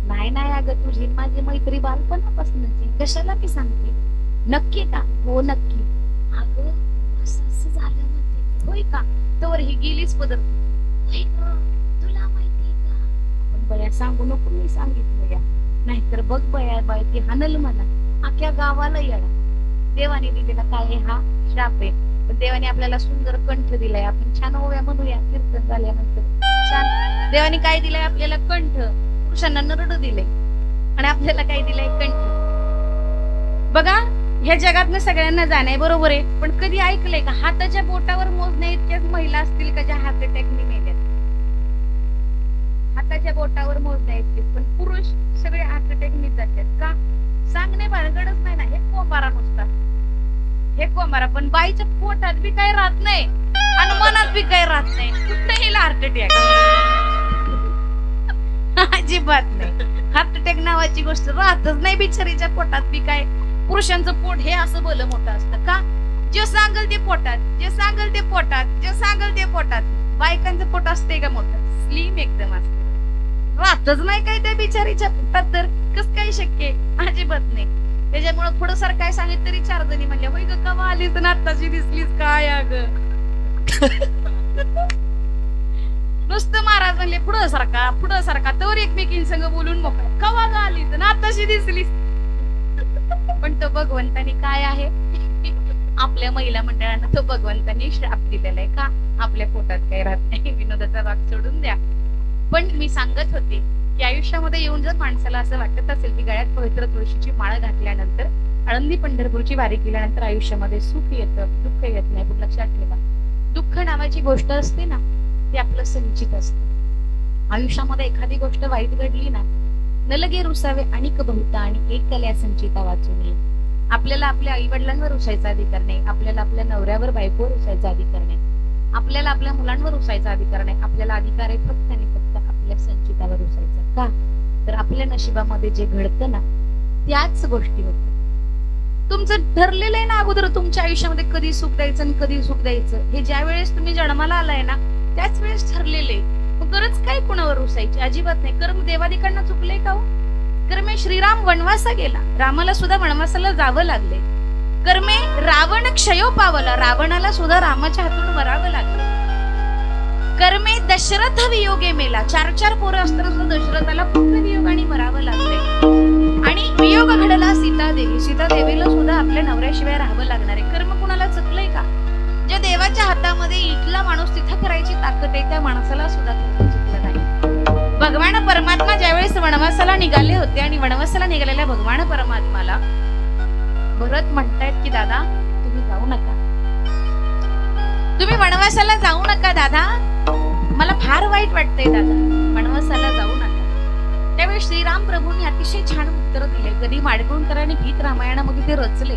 नाही नाही अगं, तुझी माझी मैत्री बालपणापासूनची, कशाला मी सांगते. नक्की का? हो नक्की. अगं असं असं झालं म्हणते. होय का? तर ही गेलीच पदर. होय ग, तुला माहिती का? पण बया सांगू नको, मी सांगितलं या, नाहीतर बघ बया बाय ती हानल मला, अख्ख्या गावाला येडा. देवाने दिलेला काय हा श्राप आहे, पण देवाने आपल्याला सुंदर कंठ दिलाय. आपण छान ओव्या म्हणूया कीर्तन झाल्यानंतर. छान देवाने काय दिलंय आपल्याला? कंठ. पुरुषांना नरड दिले आणि आपल्याला काय दिलंय? कंठ. बघा, ह्या जगातनं सगळ्यांना जाणे बरोबर आहे, पण कधी ऐकलंय का हाताच्या बोटावर मोजण्या इतक्याच महिला असतील का ज्या हार्ट अटॅकने मेल्यात? हाताच्या बोटावर मोजण्या इतकेच, पण पुरुष सगळे हार्ट अटॅकने जातात का? सांगणे भानगडच नाही ना. हे कोंबारा नुसता, हे कोंबारा. पण बाईच्या पोटात बी काही राहत नाही आणि मनात बी काही राहत नाही. कुठेही हार्ट अटॅक अजिबात नाही. हार्ट अटॅक नावाची गोष्ट राहतच नाही बिचारीच्या पोटात बी. काय पुरुषांचं पोट हे असं भलं मोठं असतं का? जे सांगल ते पोटात, जे सांगल ते पोटात, जे सांगल ते पोटात. बायकांचं पोट असते का मोठं? स्लिम एकदम असतं. राहतच नाही काय त्या बिचारीच्या पोटात, तर कस काय शक्य? अजिबात नाही. त्याच्यामुळे पुढं सर काय सांगितलं तरी 4 जणी म्हणल्या होय ग, कवा आलीस ना आत्ताची दिसलीस काय अग. नुसतं महाराज म्हणले पुढं सारखा तर एकमेकींसंग बोलून मोकळा. कवा ग आलीस ना आत्ताशी दिसलीस. पण तो भगवंतानी काय आहे, आपल्या महिला मंडळांना तो भगवंतानी श्राप दिलेला आहे का? आपल्या पोटात काही राहत नाही. विनोदाचा भाग सोडून द्या. पण मी सांगत होते की आयुष्यामध्ये येऊन जर माणसाला असं वाटत असेल की गळ्यात पवित्र तुळशीची माळ घातल्यानंतर, आळंदी पंढरपूरची वारी केल्यानंतर आयुष्यामध्ये सुख येतं, दुःख येत नाही. पण लक्षात ठेवा, दुःख नावाची गोष्ट असते ना, ते आपलं संचित असतं. आयुष्यामध्ये एखादी गोष्ट वाईट घडली ना, न लगे रुसावे अनिक बहुता आणि एक कल्या संचिता वाचून ये. आपल्याला आपल्या आई वडिलांवर रुसायचा अधिकार नाही, आपल्याला आपल्या नवऱ्यावर बायकोवर रुसायचा अधिकार नाही, आपल्याला आपल्या मुलांवर रुसायचा अधिकार नाही. आपल्याला अधिकार आहे फक्त आणि फक्त आपल्या संचितावर रुसायचा. का? तर आपल्या नशिबामध्ये जे घडतं ना, त्याच गोष्टी होतात. तुमचं ठरलेलं आहे ना अगोदर तुमच्या आयुष्यामध्ये कधी सुख द्यायचं आणि कधी सुख द्यायचं. हे ज्या वेळेस तुम्ही जन्माला आलाय ना, त्याच वेळेस ठरलेले. मग गरज काय कुणावर रुसायची? अजिबात नाही. कर्म देवादिकांना चुकले का? कर्मे श्रीराम वनवासा गेला, रामाला सुद्धा वनवासाला जावं लागले. कर्मे रावण क्षयो पावला, रावणाला सुद्धा रामाच्या हातून मरावं लागलं. कर्मे दशरथ वियोगे मेला, 4 पोरं असताना सुद्धा दशरथाला पुत्र वियोगाने मरावं लागले. आणि वियोग घडला सीतादेवी, सीतादेवीला सुद्धा आपल्या नवऱ्याशिवाय राहावं लागणार आहे. कर्म कुणाला चुकलंय का? ज्या देवाच्या हातामध्ये इथला माणूस तिथं करायची ताकद आहे, त्या माणसाला सुद्धा चुकलं नाही. भगवान परमात्मा ज्यावेळेस वनवासाला निघाले होते आणि वनवासाला निघालेल्या भगवान परमात्माला भरत म्हणतायत की दादा तुम्ही जाऊ नका, तुम्ही वनवासाला जाऊ नका दादा, मला फार वाईट वाटतंय दादा, वनवासाला जाऊ नका. त्यावेळी श्रीराम प्रभूंनी अतिशय छान उत्तर दिले. कधी माडगुणकर आणि गीत रामायणामध्ये ते रचले.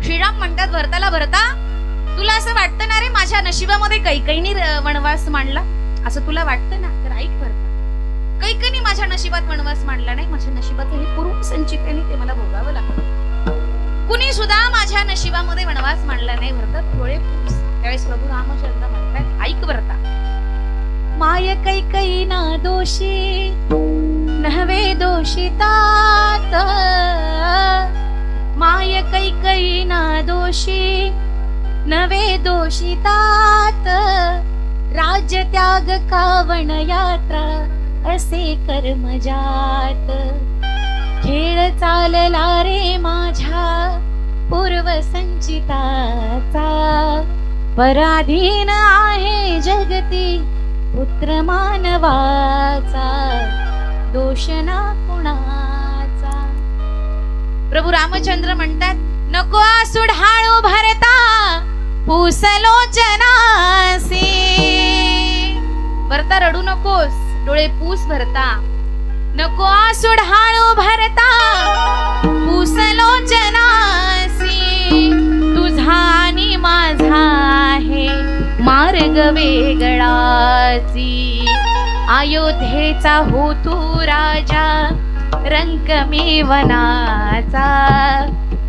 श्रीराम म्हणतात भरताला, भरता तुला असं वाटतं ना रे माझ्या नशिबामध्ये कैकईनी वनवास मांडला, असं तुला वाटतं ना? तर ऐक भरता, कैकईनी माझ्या नशिबात वनवास मांडला नाही, माझ्या नशिबाचं हे पूर्व संचित आहे, ते मला भोगावं लागतं. कुणी सुद्धा माझ्या नशिबामध्ये वनवास मांडला नाही भरता. थोडे कैकई ना दोषी नव्हे दोषितात, माय कैकई ना दोषी नव्हे दोषितात, राज्य त्याग कावण यात्रा असे कर्मजात, खेळ चालला रे माझ्या पूर्व संचिताचा, पराधीन आहे जगती पुत्र मानवाचा, दोष ना कुणाचा. प्रभू रामचंद्र म्हणतात, नको आसूड हाळू भरता पुसलोचनासी. भरता रडू नकोस, डोळे पूस भरता. नको आसूड हाळू भरता पुसलोचनासी, तुझा आणि माझा आहे मार्ग वेगळाची. अयोध्येचा हो तू राजा रंक मेवनाचा,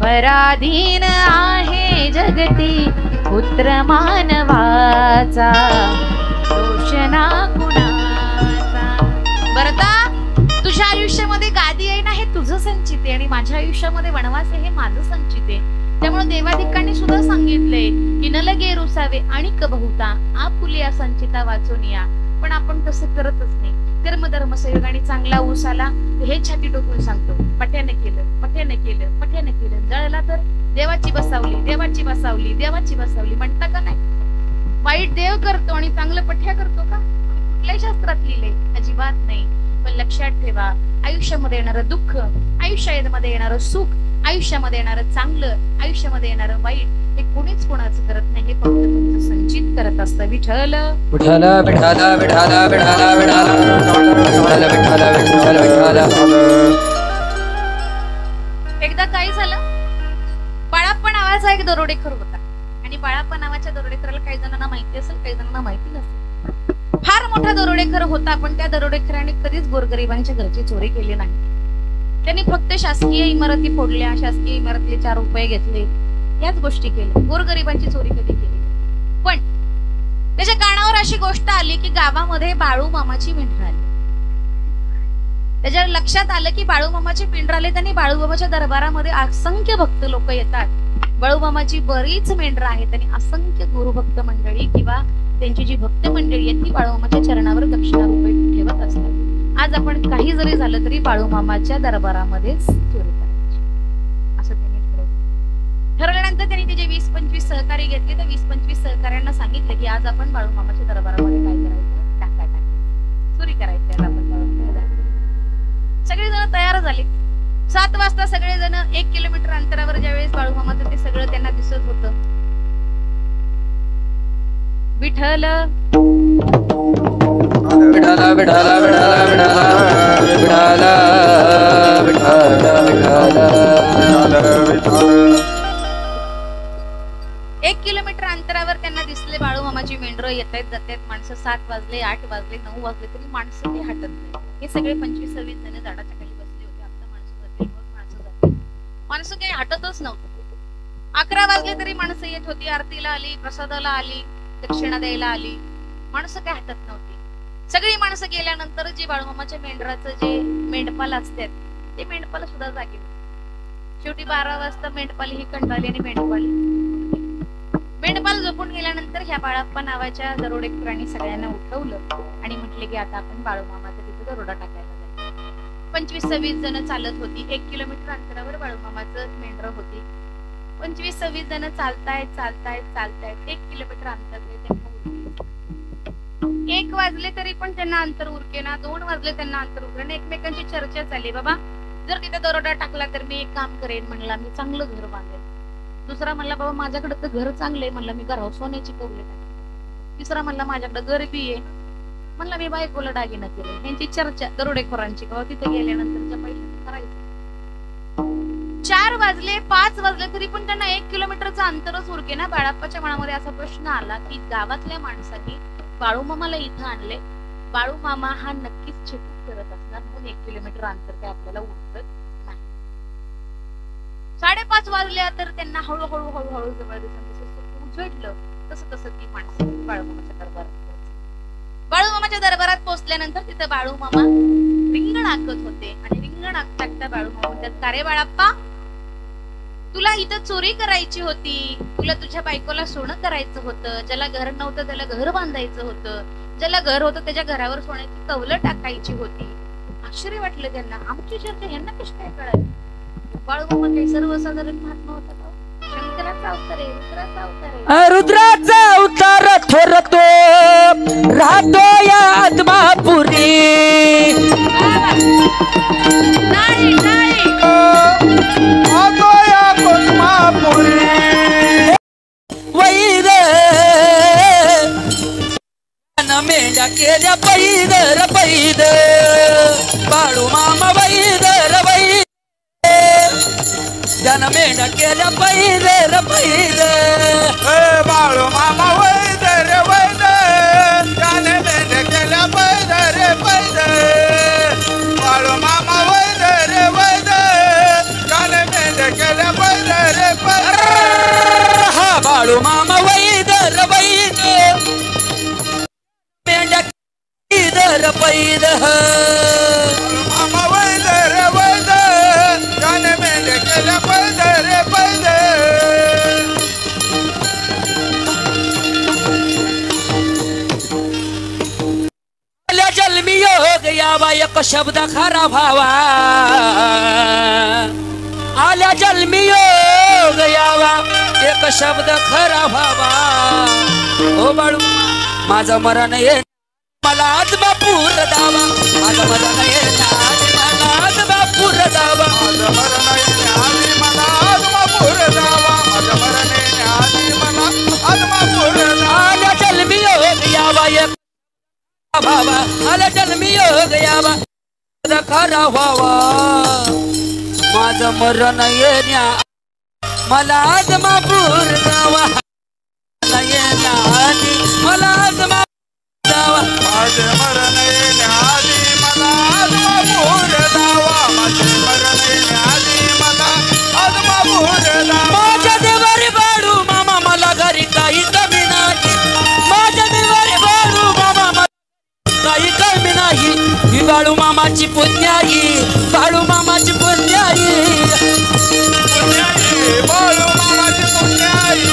पराधीन आहे जगती पुत्र मानवाचा, दोष ना कुणाचा. भरता, तुझ्या आयुष्यामध्ये गादी आहे ना हे तुझं संचित आहे, आणि माझ्या आयुष्यामध्ये वनवास आहे हे माझं संचित आहे. त्यामुळे देवाधिकांनी सुद्धा सांगितलंय की न लगे रुसावे आणि बहुता आपुल्या संचिता वाचून या. पण आपण तसं करतच नाही. कर्मधर्म संयोगाने चांगला ऊस आला हे छाती टोकून सांगतो, पठ्यानं केलं पठ्यानं केलं पठ्यानं केलं, जळला तर देवाची बसावली देवाची बसावली देवाची बसावली म्हणता का नाही? वाईट देव करतो आणि चांगलं पठ्या करतो का? कुठल्याही शास्त्रात लिहिलंय? अजिबात नाही. पण लक्षात ठेवा, आयुष्यामध्ये येणारं दुःख, आयुष्यामध्ये येणारं सुख, आयुष्यामध्ये येणारं चांगलं, आयुष्यामध्ये येणारं वाईट हे कोणीच कोणाचं करत नाही, हे फक्त तुमचं संचित करत असतं. विठ्ठल विठ्ठल विठ्ठल विठ्ठल विठ्ठल विठ्ठल विठ्ठल विठ्ठल विठ्ठल. एकदा काय झालं, बाळाप्पा नावाचा एक दरोडेखोर होता, आणि बाळाप्पा नावाच्या दरोडेखोराला काही जणांना माहिती असेल, काही जणांना माहिती नसेल. फार मोठा दरोडेखोर होता, पण त्या दरोडेखोराने कधीच गोरगरिबांच्या घरची चोरी केली नाही. त्यांनी फक्त शासकीय इमारती फोडल्या, शासकीय इमारतीले 4 रुपये घेतले, याच गोष्टी केल्या. गोरगरिबांची चोरी कधी केली. पण त्याच्या कानावर अशी गोष्ट आली की गावामध्ये बाळू मामाची मेंढर आली. त्याच्या लक्षात आलं की बाळू मामाची मेंढर आले, त्यांनी बाळू मामाच्या दरबारामध्ये असंख्य भक्त लोक येतात. बाळू मामाची बरीच मेंढर आहेत आणि असंख्य गुरुभक्त मंडळी किंवा त्यांची जी भक्त मंडळी आहेत ती बाळू मामाच्या चरणावर दक्षिणा रुपये ठेवत असतात. आज आपण काही जरी झालं तरी बाळू मामाच्या दरबारामध्येच चोरी करायची असं त्यांनी ठरवलं. ठरवल्यानंतर त्यांनी त्याचे 20-25 सहकारी घेतले. त्या 20-25 सहकार्यांना सांगितलं की आज आपण बाळू मामाच्या दरबारामध्ये काय करायचं, टाका टाकायचं, चोरी करायची आज आपण बाळू मामाच्या दरबारात. सगळेजण तयार झाले. 7 वाजता सगळेजण 1 किलोमीटर अंतरावर ज्यावेळेस बाळू मामाचं ते सगळं त्यांना दिसत होतं. विठ्ठल विठ्ठल विठ्ठल विठ्ठल विठ्ठल विठ्ठल. 1 किलोमीटर अंतरावर त्यांना दिसले बाळू मामाची मेंढरं येत आहेत जात आहेत. माणसं 7 वाजले 8 वाजले 9 वाजले तरी माणसं काही हटत नाही. हे सगळे 25-26 जण झाडाच्या खाली बसले होते. आता माणसं जातील, मग माणसं जातील, माणसं काही हटतच नव्हतं. 11 वाजले तरी माणसं येत होती. आरतीला आली, प्रसादाला आली, दक्षिणा द्यायला आली, माणसं काय हटत नव्हती. सगळी माणसं गेल्यानंतर जे बाळूमामाच्या मेंढराचं जे मेंढपाल असतात ते मेंढपाल सुद्धा जागे होते. शेवटी 12 वाजता मेंढपाल ही कंटाळली आणि मेंढपाल झोपून गेल्यानंतर ह्या बाळाप्पा नावाच्या दरोडेखोरांनी सगळ्यांना उठवलं आणि म्हटले की आता आपण बाळूमामाचा तिथे दरोडा टाकायला जायचं. 25-26 जण चालत होती. 1 किलोमीटर अंतरावर बाळूमामाचं मेंढर होती. 25-26 जण चालतायत 1 किलोमीटर अंतर 1 वाजले तरी पण त्यांना अंतर उरकेना. 2 वाजले त्यांना अंतर उरकेना. एकमेकांची चर्चा चालली, बाबा जर तिथे दरोडा टाकला तर मी एक काम करेन. म्हणला मी चांगलं घर बांधेन. दुसरा म्हणला बाबा माझ्याकडे तर घर चांगलंय, म्हणलं मी घरावर सोन्याची कवले टाकेन. तिसरा म्हणला माझ्याकडे गरिबी आहे, म्हणला मी बायकोला दागिना केले. यांची चर्चा दरोडेखोरांची, बाबा तिथे गेल्यानंतरच्या पहिल्या करायचं. 4 वाजले 5 वाजले तरी पण त्यांना 1 किलोमीटरचं अंतरच उरकेना. बाळाप्पाच्या मनामध्ये असा प्रश्न आला की गावातल्या माणसांनी बाळूमामाला इथं आणले, बाळूमामा हा नक्कीच चेतूक करत असणार, म्हणून 1 किलोमीटर अंतर काय आपल्याला उरत नाही. 5:30 वाजल्या तर त्यांना हळूहळू जवळ दिसत जसं उजडलं तसं ती माणसं बाळूमामाच्या दरबारात. बाळूमामा बाळूमामाच्या दरबारात पोहोचल्यानंतर तिथे बाळूमामा रिंगण आखत होते आणि रिंगण आखता आखता बाळूमामा म्हणतात, का रे बाळाप्पा, तुला इथं चोरी करायची होती, तुला तुझ्या बायकोला सोनं करायचं होतं, ज्याला घर नव्हतं त्याला घर बांधायचं होतं, ज्याला घर होतं त्याच्या घरावर सोन्याची कवलं टाकायची होती. आश्चर्य वाटलं त्यांना, आमची चर्चा यांना कशी काय कळाली? बाळूमामा काही सर्वसाधारण महात्मा होता का? शंकराचा अवतार आहे, रुद्राचा अवतार आहे. रुद्राचा अवतार थोरतो राहतो या आत्मापुरी. नाही नाही आतो या पद्मापुरी. वैद मेंढ्या केल्या पैदर पैद, बाळूमामा वैदर वैद, त्यानं मेंढ्या केल्या पैदर पैद. बाळूमामा वैद रे वैद, त्याने मेंढ्या केल्या पैद रे पैद. बाळूमामा वैद रे वैद, त्याने मेंढ्या केल्या पैद रे पैद. हा बाळूमामा वैदर वैद, मेंढ्या पैदर पैद. बाळूमामा वैद रे वैद, त्याने मेंढ्या केल्या पैद रे पैद. आल्या जन्मी योग यावा एक शब्द खरा भावा, आल्या जन्मी योग यावा एक शब्द खरा भावा. ओ बाळू माझं मरण ये मला आत्मा पूर दावा, माझं मरण ये मला आत्मा पूर दावा. माझं मरण येण्याआधी मला आत्मापूर जावा, माझं मरण येण्याआधी मला आत्मापूर जावा. आल्या जन्मी योग यावा एक भावा, आल्या जन्मी योग यावा खरा व्हावा. माझं मरण येण्या मला आत्मा पूर दावा, येण्याआधी मला आत्मा दावा. माझे मरण येण्याआधी मला आत्मापूर जावा, माझे मरण येण्याआधी मला आत्मापूर जावा. माझ्या देवारी बाळू मामा मला घरी काही कमी नाही, माझ्या देवारी बाळू मामा मला काही कमी नाही. ही बाळू मामाची पुण्याई, बाळू मामाची पुण्याई. पुण्याई बाळू मामाची पुण्याई,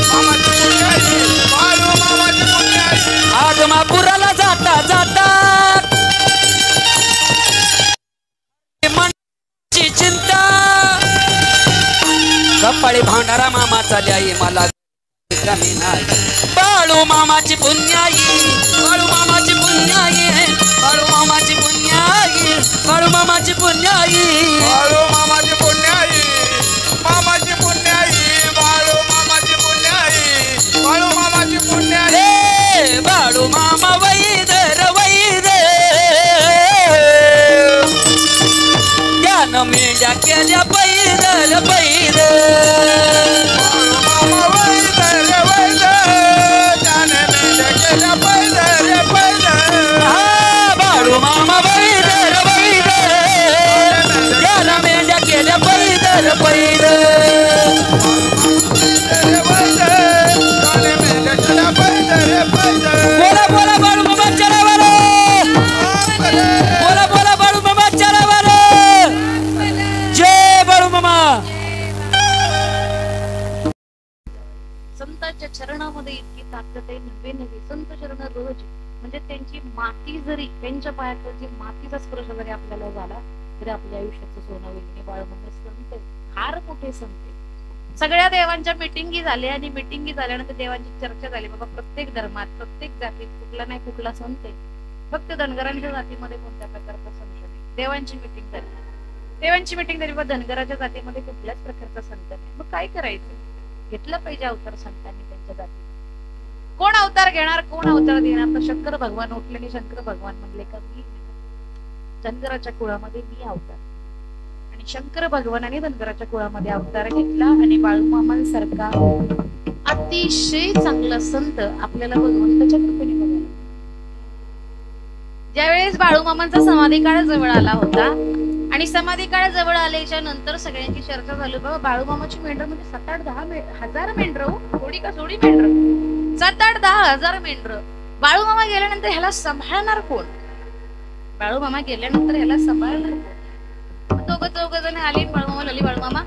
मामाची पुण्याई, बाळू मामाची पुण्याई. आदमापुराला जाता जाता मनाची चिंता, कपाळी भांडारा मामाचा ल्याई मला कमी नाही. बाळू मामाची पुण्याई, बाळू मामाची पुण्याई, बाळू मामाची पुण्याई, बाळू मामाची पुण्याई. बाळू मामाची पुण्याई, मामाची पुण्याई, बाळू मामाची पुण्याई, बाळू मामाची पुण्याई. रे बाळू मामा वैदर वैद, त्यानं मेंढ्या केल्या पैदर पैद. बाळू मामा वैद रे वैद, त्याने मेंढ्या केल्या पैद रे पैद. हा बाळू मामा वैदर वैद, त्यानं मेंढ्या केल्या पैदर पैद. रे वैद, त्याने मेंढ्या केल्या पैद रे पैद. बोला बोला बाळू मामा चरावर, बोला बोला बाळू मामा चरावर. जय बाळू मामा. संतांच्या चरणामध्ये इतकी ताकद आहे, नव्हे नव्हे संत चरण रोज, म्हणजे त्यांची माती जरी, त्यांच्या पायाखालची मातीचा स्पर्श जरी आपल्याला झाला तरी आपल्या आयुष्याचं सोनं होईल. बाळूमामा संत आहे, फार मोठे संत आहे. सगळ्या देवांच्या मिटिंगी झाल्या आणि मिटिंगी झाल्यानंतर देवांची चर्चा झाली. बाबा प्रत्येक धर्मात प्रत्येक जातीत कुठला नाही कुठला संत आहे, फक्त धनगरांच्या जातीमध्ये कोणत्या प्रकारचा संत नाही. देवांची मिटिंग झाली, देवांची मिटिंग झाली, पण धनगराच्या जातीमध्ये कुठल्याच प्रकारचा संत नाही. मग काय करायचं? घेतलं पाहिजे अवतार संतांनी त्यांच्या जाती. कोण अवतार घेणार, कोण अवतार देणार? तर शंकर भगवान उठले आणि शंकर भगवान म्हणले का मी धनगराच्या कुळामध्ये मी अवतार. आणि शंकर भगवानाने धनगराच्या कुळामध्ये अवतार घेतला आणि बाळूमामांसारखा अतिशय चांगला संत आपल्याला भगवंताच्या कृपेने बघायला. ज्यावेळेस बाळूमामांचा समाधी काळ जवळ आला होता आणि समाधी काळ जवळ आल्याच्या नंतर सगळ्यांची चर्चा झाली, बाबा बाळूमामाची मेंढर म्हणजे 7-8-10 हजार मेंढर, थोडी का थोडी मेंढर, 7-8-10 हजार मेंढर. बाळूमामा गेल्यानंतर ह्याला सांभाळणार कोण? बाळूमामा गेल्यानंतर ह्याला सांभाळणार कोण? दोघ जण आली, बाळूमामा आली. बाळूमामा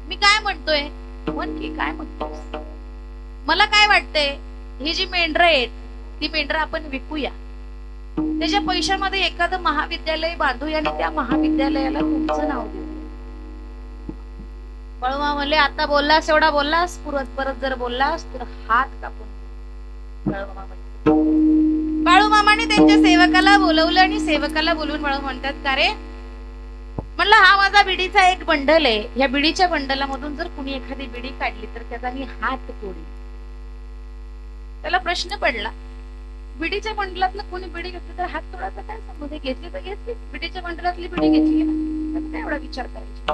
मी काय म्हणतोय, म्हण की काय म्हणतोय? मला काय वाटतंय, ही जी मेंढरं आहेत ती मेंढरं आपण विकूया, त्याच्या पैशामध्ये एखादं महाविद्यालय बांधूया आणि त्या महाविद्यालयाला तुमचं नाव देऊ. बाळूमामा म्हणले, आता बोललास एवढा बोललास, परत जर बोललास तर हात कापून. बाळूमामाने त्यांच्या सेवकाला बोलवलं आणि सेवकाला बोलवून बाळू म्हणतात, का रे? म्हणलं, हा माझा बिडीचा एक बंडल आहे, या बिडीच्या बंडलामधून जर कुणी एखादी बिडी काढली तर त्याचा मी हात तोडीन. त्याला प्रश्न पडला, बिडीच्या बंडलातलं कोणी बिडी घेतली तर हात तोडायचा काय संबंध? घेतली तर घेतली, बिडीच्या बंडलातली बिडी घेतली ना, काय एवढा विचार करायचा?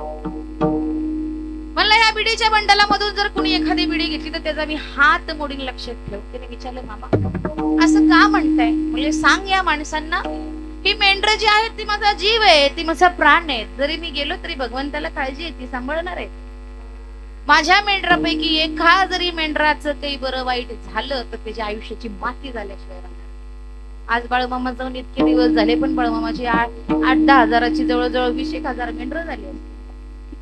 म्हणलं, या बिडीच्या बंडलामधून जर कुणी एखादी बिडी घेतली तर त्याचा मी हात मोडीन, लक्षात ठेव. त्याने विचारलं, मामा असं का म्हणताय? म्हणजे सांग या माणसांना, ही मेंढरं जी आहे ती माझा जीव आहे, ती माझा प्राण आहे. जरी मी गेलो तरी भगवंताला काळजी आहे, ती सांभाळणार आहे. माझ्या मेंढरापैकी एका जरी मेंढराचं काही बरं वाईट झालं तर त्याच्या आयुष्याची माती झाल्याशिवाय राहणार. आज बाळूमामा जाऊन इतके दिवस झाले, पण बाळूमामाची 8-10 हजाराची जवळजवळ 20-1,000 मेंढरं झाली असते.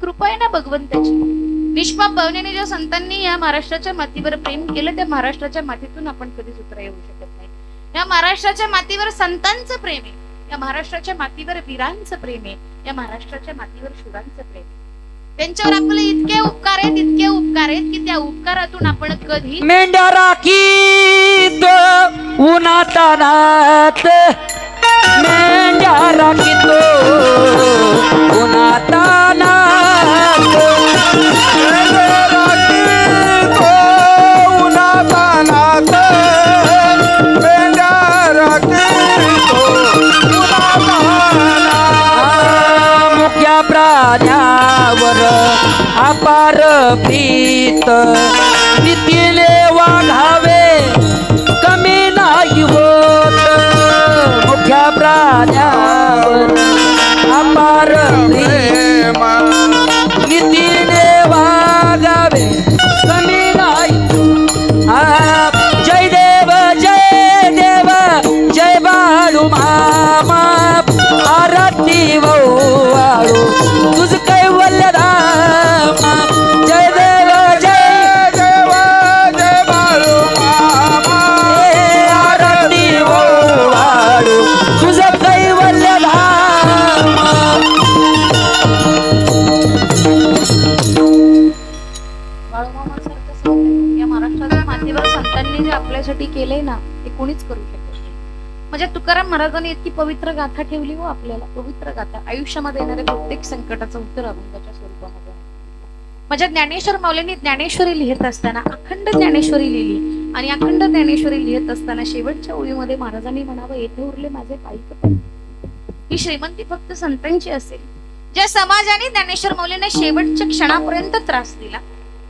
कृपा आहे ना भगवंताची. निष्पाप भावनेने ज्या संतांनी या महाराष्ट्राच्या मातीवर प्रेम केलं, त्या महाराष्ट्राच्या मातीतून आपण कधीच उतरा येऊ शकत नाही. या महाराष्ट्राच्या मातीवर संतांचं प्रेम आहे, या महाराष्ट्राच्या मातीवर वीरांचं प्रेम आहे, या महाराष्ट्राच्या मातीवर शूरांचं प्रेम आहे. त्यांच्यावर आपले इतके उपकार आहेत की त्या उपकारातून आपण कधी मेंढ्या राखीत उन्हातानात, मेंढ्या राखीत उन्हातानात, मुख्या प्राण्यावर अपार प्रीत, नीतीने वाढावे कमी नाही होत. मुख्या प्राण्यावर अपार प्रेम, नीतीने वागावे कमी नाही. जय देव जय देव जय बाळू मामा, आरती वाळू तुझ कैवल्य धामा. जय देव जय देव जय बाळू मामा, आरती वाळू तुझ कैवल्य धामा. या महाराष्ट्राच्या मातीवर संतांनी जे आपल्यासाठी केलंय ना, ते कोणीच करू शकत नाही. म्हणजे तुकाराम महाराजांनी इतकी पवित्र गाथा ठेवली हो आपल्याला, पवित्र गाथा. आयुष्यामध्ये येणाऱ्या प्रत्येक संकटाचं उत्तर अभंगाच्या स्वरूपामध्ये. माझ्या ज्ञानेश्वर माऊलींनी ज्ञानेश्वरी लिहित असताना अखंड ज्ञानेश्वरी लिहिली, आणि अखंड ज्ञानेश्वरी लिहित असताना शेवटच्या ओळीमध्ये महाराजांनी म्हणावं, येथे उरले माझे पायी पाय. ही श्रीमंती फक्त संतांची असेल. ज्या समाजाने ज्ञानेश्वर माऊलींना शेवटच्या क्षणापर्यंत त्रास दिला,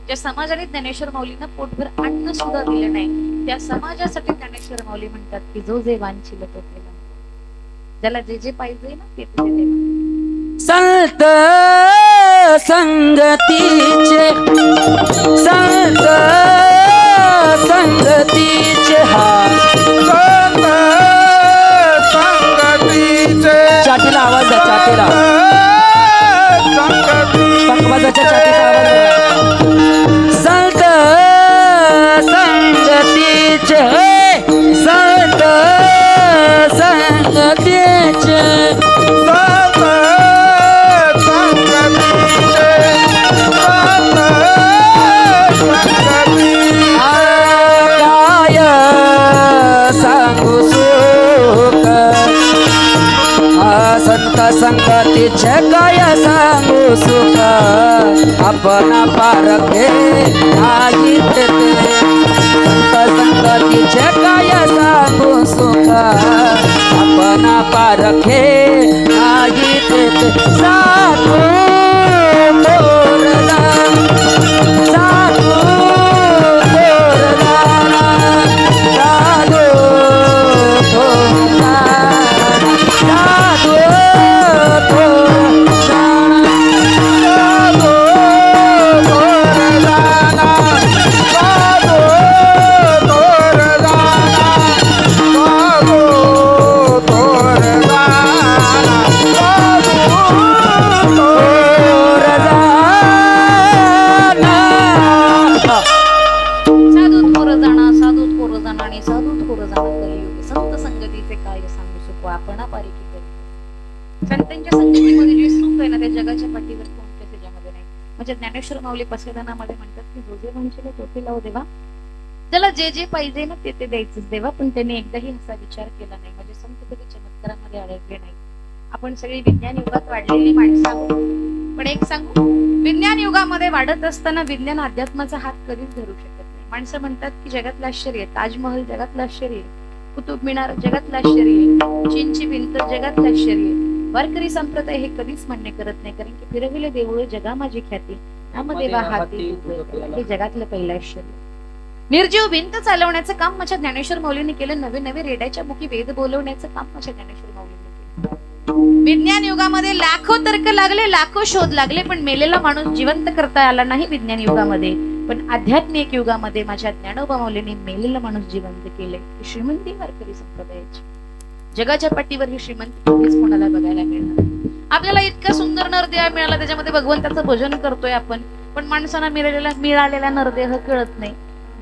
ज्या समाजाने ज्ञानेश्वर माऊलींना पोटभर अन्न सुद्धा दिलं नाही, त्या समाजासाठी ज्ञानेश्वर माऊली म्हणतात की जो जे वांछिल तो केला. ज्याला जे जे पाहिजे ना ते ते देवा. संत संगतीचे, संत संगतीचे, हा संत संगतीचे. चाटीला आवाज द्या, चाटीला पंकवाजाच्या चाटीचा आवाज द्या. संत संगतीचे, संत संगतीचे, संत संगतीचे, संत संगतीचे. काय सांगू सुख, संत संगतीचे काय सांगू सुख, आपण पारखे नाही देते. संत संगतीचे काय सांगू सुख, आपण पारखे नाही देते. साधू थोरला, साधू थोरला, साधू थोरला, साधू साधू आणि साधू थोर जाणा कलियुग संत संगतीचे काय सांगू सुख आपण पारिकी करी. संतांच्या संगतीमध्ये जे सुख आहे ना त्या जगाच्या पाठीवर कोणत्याच त्याच्यामध्ये नाही. म्हणजे ज्ञानेश्वर माऊली पसेदानामध्ये म्हणतात की जो जे म्हणशील तोटे लावू देवा, त्याला जे जे पाहिजे ना ते द्यायचंच देवा. पण त्यांनी एकदाही असा विचार केला नाही. म्हणजे संत कधी चमत्कारामध्ये अडकले नाही. आपण सगळी विज्ञान युगात वाढलेली माणसं आहोत. पण एक सांगू, विज्ञान युगामध्ये वाढत असताना विज्ञान अध्यात्माचा हात कधीच धरू शकत नाही. माणसं म्हणतात की जगातलं आश्चर्य, ताजमहल जगातलं आश्चर्य, कुतुब मिनार जगातलं आश्चर्य, चीनची भिंत जगातलं आश्चर्य. वारकरी संप्रदाय हे कधीच मान्य करत नाही. कारण की फिरविले देऊळ जगा माझी ख्याती, नामदेवा हाती हे जगातलं पहिलं आश्चर्य. निर्जीव भिंत चालवण्याचं काम माझ्या ज्ञानेश्वर माऊलीने केलं. नवे नवे रेड्याच्या मुखी वेद बोलवण्याचं काम माझ्या ज्ञानेश्वर माऊलीने केलं. विज्ञान युगामध्ये लाखो तर्क लागले, लाखो शोध लागले, पण मेलेला माणूस जिवंत करता आला नाही विज्ञान युगामध्ये. पण आध्यात्मिक युगामध्ये माझ्या ज्ञानोबा माऊलीने मेलेला माणूस जिवंत केले. श्रीमंती वारकरी संप्रदायाची. जगाच्या पाठीवर ही श्रीमंती कधीच कोणाला बघायला मिळणार. आपल्याला इतका सुंदर नरदेह मिळाला, त्याच्यामध्ये भगवंताचं भजन करतोय आपण, पण माणसाला मिळालेला नरदेह कळत नाही.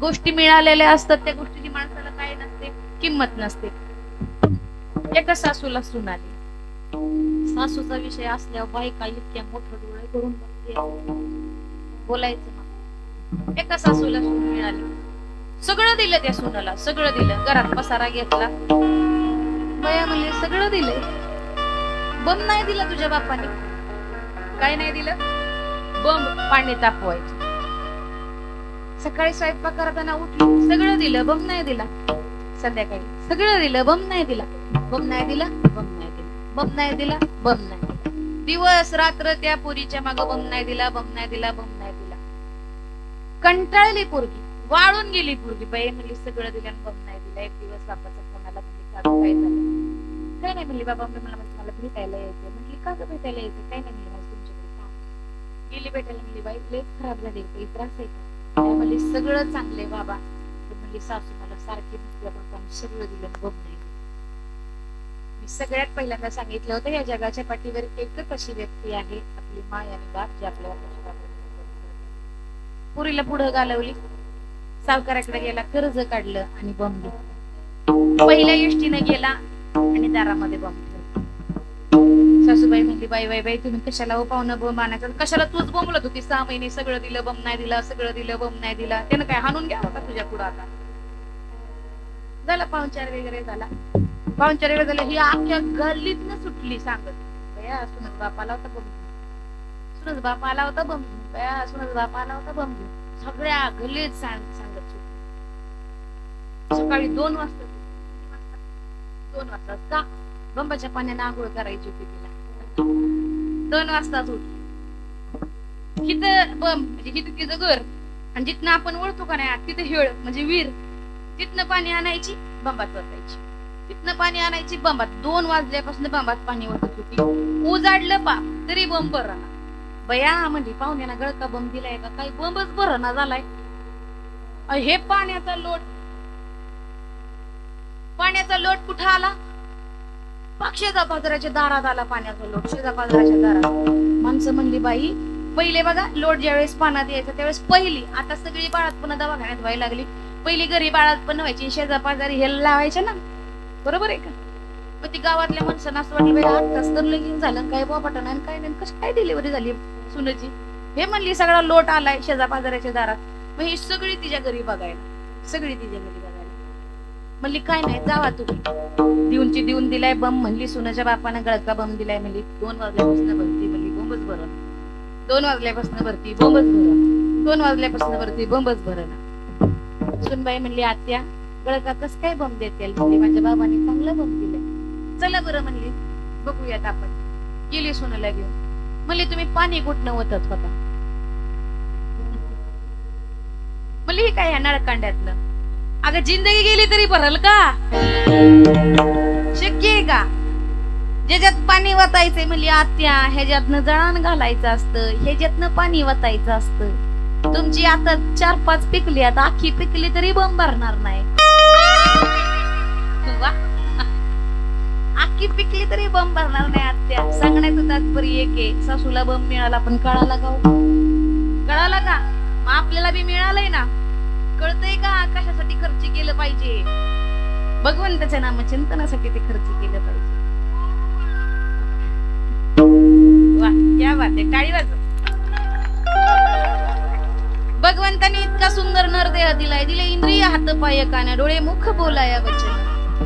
गोष्टी मिळालेल्या असतात, त्या गोष्टीची माणसाला काय नसते, किंमत नसते. एका सासूला सून आली. सासूचा विषय असल्यावर बायका इतक्या मोठं डोळे करून बघते. बोलायचं मग एका सासूला सून मिळाली, सगळं दिलं त्या सुनाला, सगळं दिलं. घरात पसारा घेतला, बया म्हणले सगळं दिलंय, बंब नाही दिला तुझ्या बापाने. काय नाही दिलं? बंब पाणी तापवायचं. सकाळी स्वयंपाक करताना उठली, सगळं दिलं, बंब नाही दिला. संध्याकाळी सगळं दिलं, बंब नाही दिला. बंब नाही दिला, बंब नाही दिला, बंब नाही दिला, बंब नाही दिला. दिवस रात्र त्या पोरीच्या मागं बंब नाही दिला, बंब नाही दिला, बंब नाही दिला. कंटाळली पोरगी, वाळून गेली पोरगी. बाई म्हणली सगळं दिलं आणि बंब नाही दिला. एक दिवस बापाचा फोनाला म्हणली का काय झालं? काय नाही म्हणली, बाबा मला भेटायला यायचं. म्हटली का ग भेटायला यायचं? काय नाही म्हणली, मला तुमच्याकडे काम. गेली भेटायला. म्हणली बाई लय खराब झाली, काही त्रास आहे का? काय म्हणली सगळं चांगलंय बाबा. म्हणली सासू मला सारखी म्हटलं बाबा सगळं दिलं, बंब नाही. मी सगळ्यात पहिल्यांदा सांगितलं होतं या जगाच्या पाठीवर एकच अशी व्यक्ती आहे आपली माय आणि बाप, जे आपल्याला पुरीला पुढं घालवली, सावकाराकडे गेला, कर्ज काढलं आणि बंब दिला. पहिल्या एसटीने गेला आणि दारामध्ये बंब ठेवला. सासूबाई म्हणली बाई बाई बाई तुम्ही कशाला पाहुणं बंब आणायचं? कशाला तूच बोंबलत होती 6 महिने, सगळं दिलं बंब नाही दिला, सगळं दिलं बंब नाही दिला. त्यानं काय हाणून घ्यावं का तुझ्या पुढं? आता झाला पाहुणचार वगैरे झाला. पाहुणचार वगैरे झालं, ही अख्ख्या गल्लीतनं सुटली सांगत, बया सुनत बाप आला होता बंब, सुनत बाप आला होता बंब, बया सुनत बाप आला होता बंब. सगळ्या गल्लीत सांगत सुटली. सकाळी 2 वाजता 2 वाजता का बंबाच्या पाण्याने आंघोळ करायची होती तिला. 2 वाजताच उठली. हिथं बंब म्हणजे हिथं तिचं घर, आणि जिथनं आपण ओळखतो का नाही तिथं हेळ म्हणजे विहीर, तिथनं पाणी आणायची, बंबात वाचायची, तिथनं पाणी आणायची, बंबात. 2 वाजल्यापासून बंबात पाणी वाटत होती. उजाडलं पाप तरी बंब भरणा. बया म्हणजे पाहुण्याला गळका बंब दिलाय का? काही बंबच भरणा झालाय. हे पाण्याचा लोट कुठं आला? शेजा पाजाराच्या दारात आला पाण्याचा लोट. शेजा पाजाराच्या दारात माणसं म्हणली बाई पहिले बघा लोट ज्यावेळेस पाण्यात यायचं त्यावेळेस पहिली, आता सगळी बाळातपण दवाखान्यात व्हायला लागली. पहिली घरी बाळातपण व्हायची, शेजा पाजारी हे लावायचे ना, बरोबर आहे का? मग ती गावातल्या माणसांना असं वाटलं बाई 8 तास तर लगीन झालं, काय बाबा नाही काय नाही, कसं काय डिलिव्हरी झाली सुनेची? हे म्हणली सगळा लोट आलाय शेजा पाजाराच्या दारात. मग ही सगळी तिच्या घरी बघायला, सगळी तिच्या घरी बघायला. म्हणली काय नाही जावा तुम्ही. देऊन दिलाय बंब म्हणली, सुनाच्या बापानं गळका बंब दिलाय म्हणली. 2 वाजल्यापासून भरती म्हणली, बोंबच भरण. 2 वाजल्यापासून भरती, बोंबच भरण. 2 वाजल्यापासून भरती, बोंबच भरण. सुनबाई म्हणली आत्या गळका कस काय बंब देतील? म्हणली माझ्या बाबाने चांगलं बंब दिलंय. चला बरं म्हणली बघूयात आपण. गेली सुनाला घेऊन. म्हणली तुम्ही पाणी कुठनं ओतत होता? म्हणली हे काय नळकांड्यातलं. अगं जिंदगी गेली तरी भरल का? शक्य आहे का? ज्याच्यात पाणी वतायचंय म्हणली आत्या ह्याच्यातनं जळान घालायचं असतं, ह्याच्यातनं पाणी वतायचं असतं. तुमची आता 4-5 पिकली, आता आखी पिकली तरी बंब भरणार नाही. आखी पिकली तरी बंब भरणार नाही आत्या. सांगण्याचं तात्पर्य एक आहे, सासूला बंब मिळाला पण कळाला का? कळाला का? मग आपल्याला बी मिळालंय ना. कळतंय का कशासाठी नामचिंतनासाठी खर्च केलं पाहिजे, भगवंताच्या नामचिंतनासाठी ते खर्च केलं पाहिजे. वा, क्या बात आहे, टाळी वाजव. भगवंताने इतका सुंदर नरदेह दिलाय, दिले इंद्रिय हात पाय कान डोळे मुख बोलाया वचन.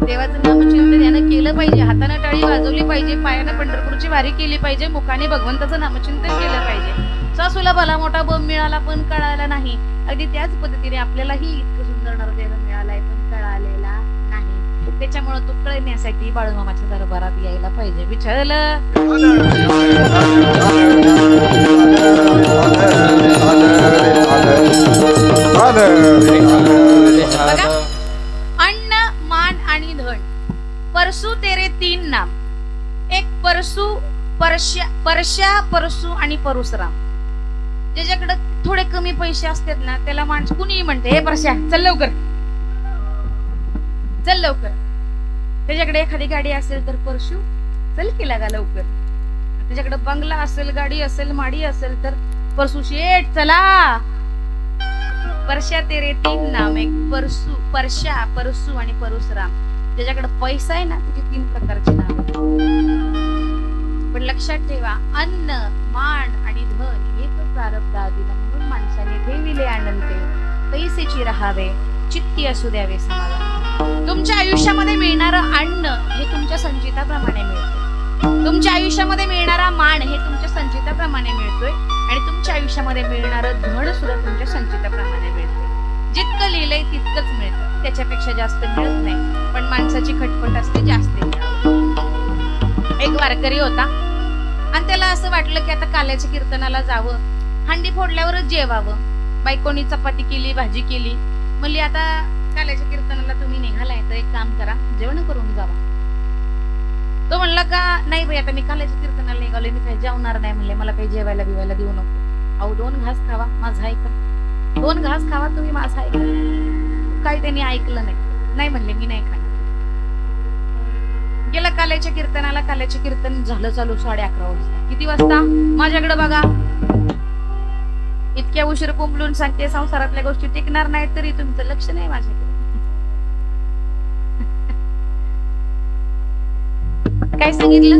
देवाचं नामचिंतन यानं केलं पाहिजे, हाताने टाळी वाजवली पाहिजे, पायाने पंढरपूरची वारी केली पाहिजे, मुखाने भगवंताचं नामचिंतन केलं पाहिजे. सासूला भला मोठा बोंब मिळाला पण कळाला नाही, अगदी त्याच पद्धतीने आपल्यालाही इतकं सुंदर नरदेह मिळालाय पण कळालेला नाही. त्याच्यामुळे तो कळण्यासाठी बाळूमामाच्या दरबारात यायला पाहिजे. विठ्ठल बघा, अन्न मान आणि धन, परसू तेरे तीन नाम. एक परसू, परशा, परसू आणि परशुराम. ज्याच्याकडे थोडे कमी पैसे असतात ना त्याला माणूस कुणीही म्हणते, हे परशा चल लवकर, चल लवकर. त्याच्याकडे एखादी गाडी असेल तर परशू चल की लागा लवकर. त्याच्याकडे बंगला असेल, गाडी असेल, माडी असेल तर परसू शेठ चला. परशा तेरे तीन नाम, एक परसू, परशा, परसू आणि परशुराम. ज्याच्याकडे पैसा आहे ना त्याची तीन प्रकारची नाव. पण लक्षात ठेवा, अन्न मान आणि धन एक प्रारब्धाधीन, म्हणून माणसाने ठेविले आनंदे पैसेची राहावे, चित्ती असू द्यावे समाधान. तुमच्या आयुष्यामध्ये मिळणारं अन्न हे तुमच्या संचिताप्रमाणे मिळते. तुमच्या आयुष्यामध्ये मिळणारा मान हे तुमच्या संचिताप्रमाणे मिळतोय आणि तुमच्या आयुष्यामध्ये मिळणारं धन सुद्धा तुमच्या संचिताप्रमाणे मिळते. जितकं लिहिलंय तितकंच मिळतं, त्याच्यापेक्षा जास्त मिळत नाही. पण माणसाची खटपट असते जास्त. एक वारकरी होता आणि त्याला असं वाटलं की आता काल्याच्या कीर्तनाला जावं, हंडी फोडल्यावरच जेवावं. बायकोनी चपाती केली, भाजी केली, म्हणली आता काल्याच्या कीर्तनाला तुम्ही निघालाय तर एक काम करा, जेवण करून जावा. तो म्हणला का नाही बाई, आता मी काल्याच्या कीर्तनाला निघालोय, मी काही जेवणार नाही. म्हणले मला काही जेवायला बिवायला देऊ नको. अहो 2 घास खावा, माझा ऐका, 2 घास खावा तुम्ही, माझा ऐका. काही त्यांनी ऐकलं नाही. नाही म्हणले मी नाही खाणार. गेला काल्याच्या कीर्तनाला. काल्याचे कीर्तन झालं चालू 11:30 वाजता. किती वाजता? माझ्याकडे बघा, इतक्या उशीर कुंबलून सांगते संसारातल्या गोष्टी टिकणार नाहीत तरी तुमचं लक्ष नाही माझ्याकडे. काय सांगितलं?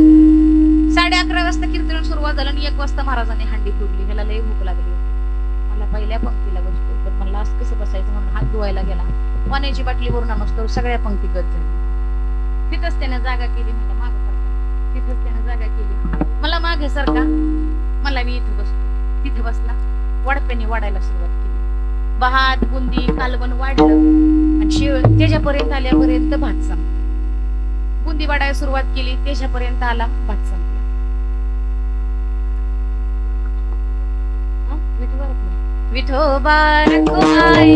11:30 वाजता कीर्तन सुरुवात झालं आणि 1 वाजता महाराजांनी हंडी फोडली. ह्याला लय भूक लागली होती. मला पहिल्या पंक्तीला बसतो पण म्हणलं असं कसं बसायचं म्हणून हात धुवायला गेला. पाण्याची बाटली भरून आणतो सगळ्या पंक्ती गत झाली. तिथंच त्याने जागा केली. मला मागे सारखा. तिथंच त्याने जागा केली. मला मागे सारखा. मला मी इथं बसतो. तिथं बसला. वडप्याने वाढायला सुरुवात केली. भात बुंदी कालवण वाढलं आणि शिळ त्याच्यापर्यंत आल्यापर्यंत भात संपला. बुंदी वाढायला सुरुवात केली. त्याच्यापर्यंत आला भात संपला. विठोबा रखुमाई,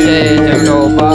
जय विठोबा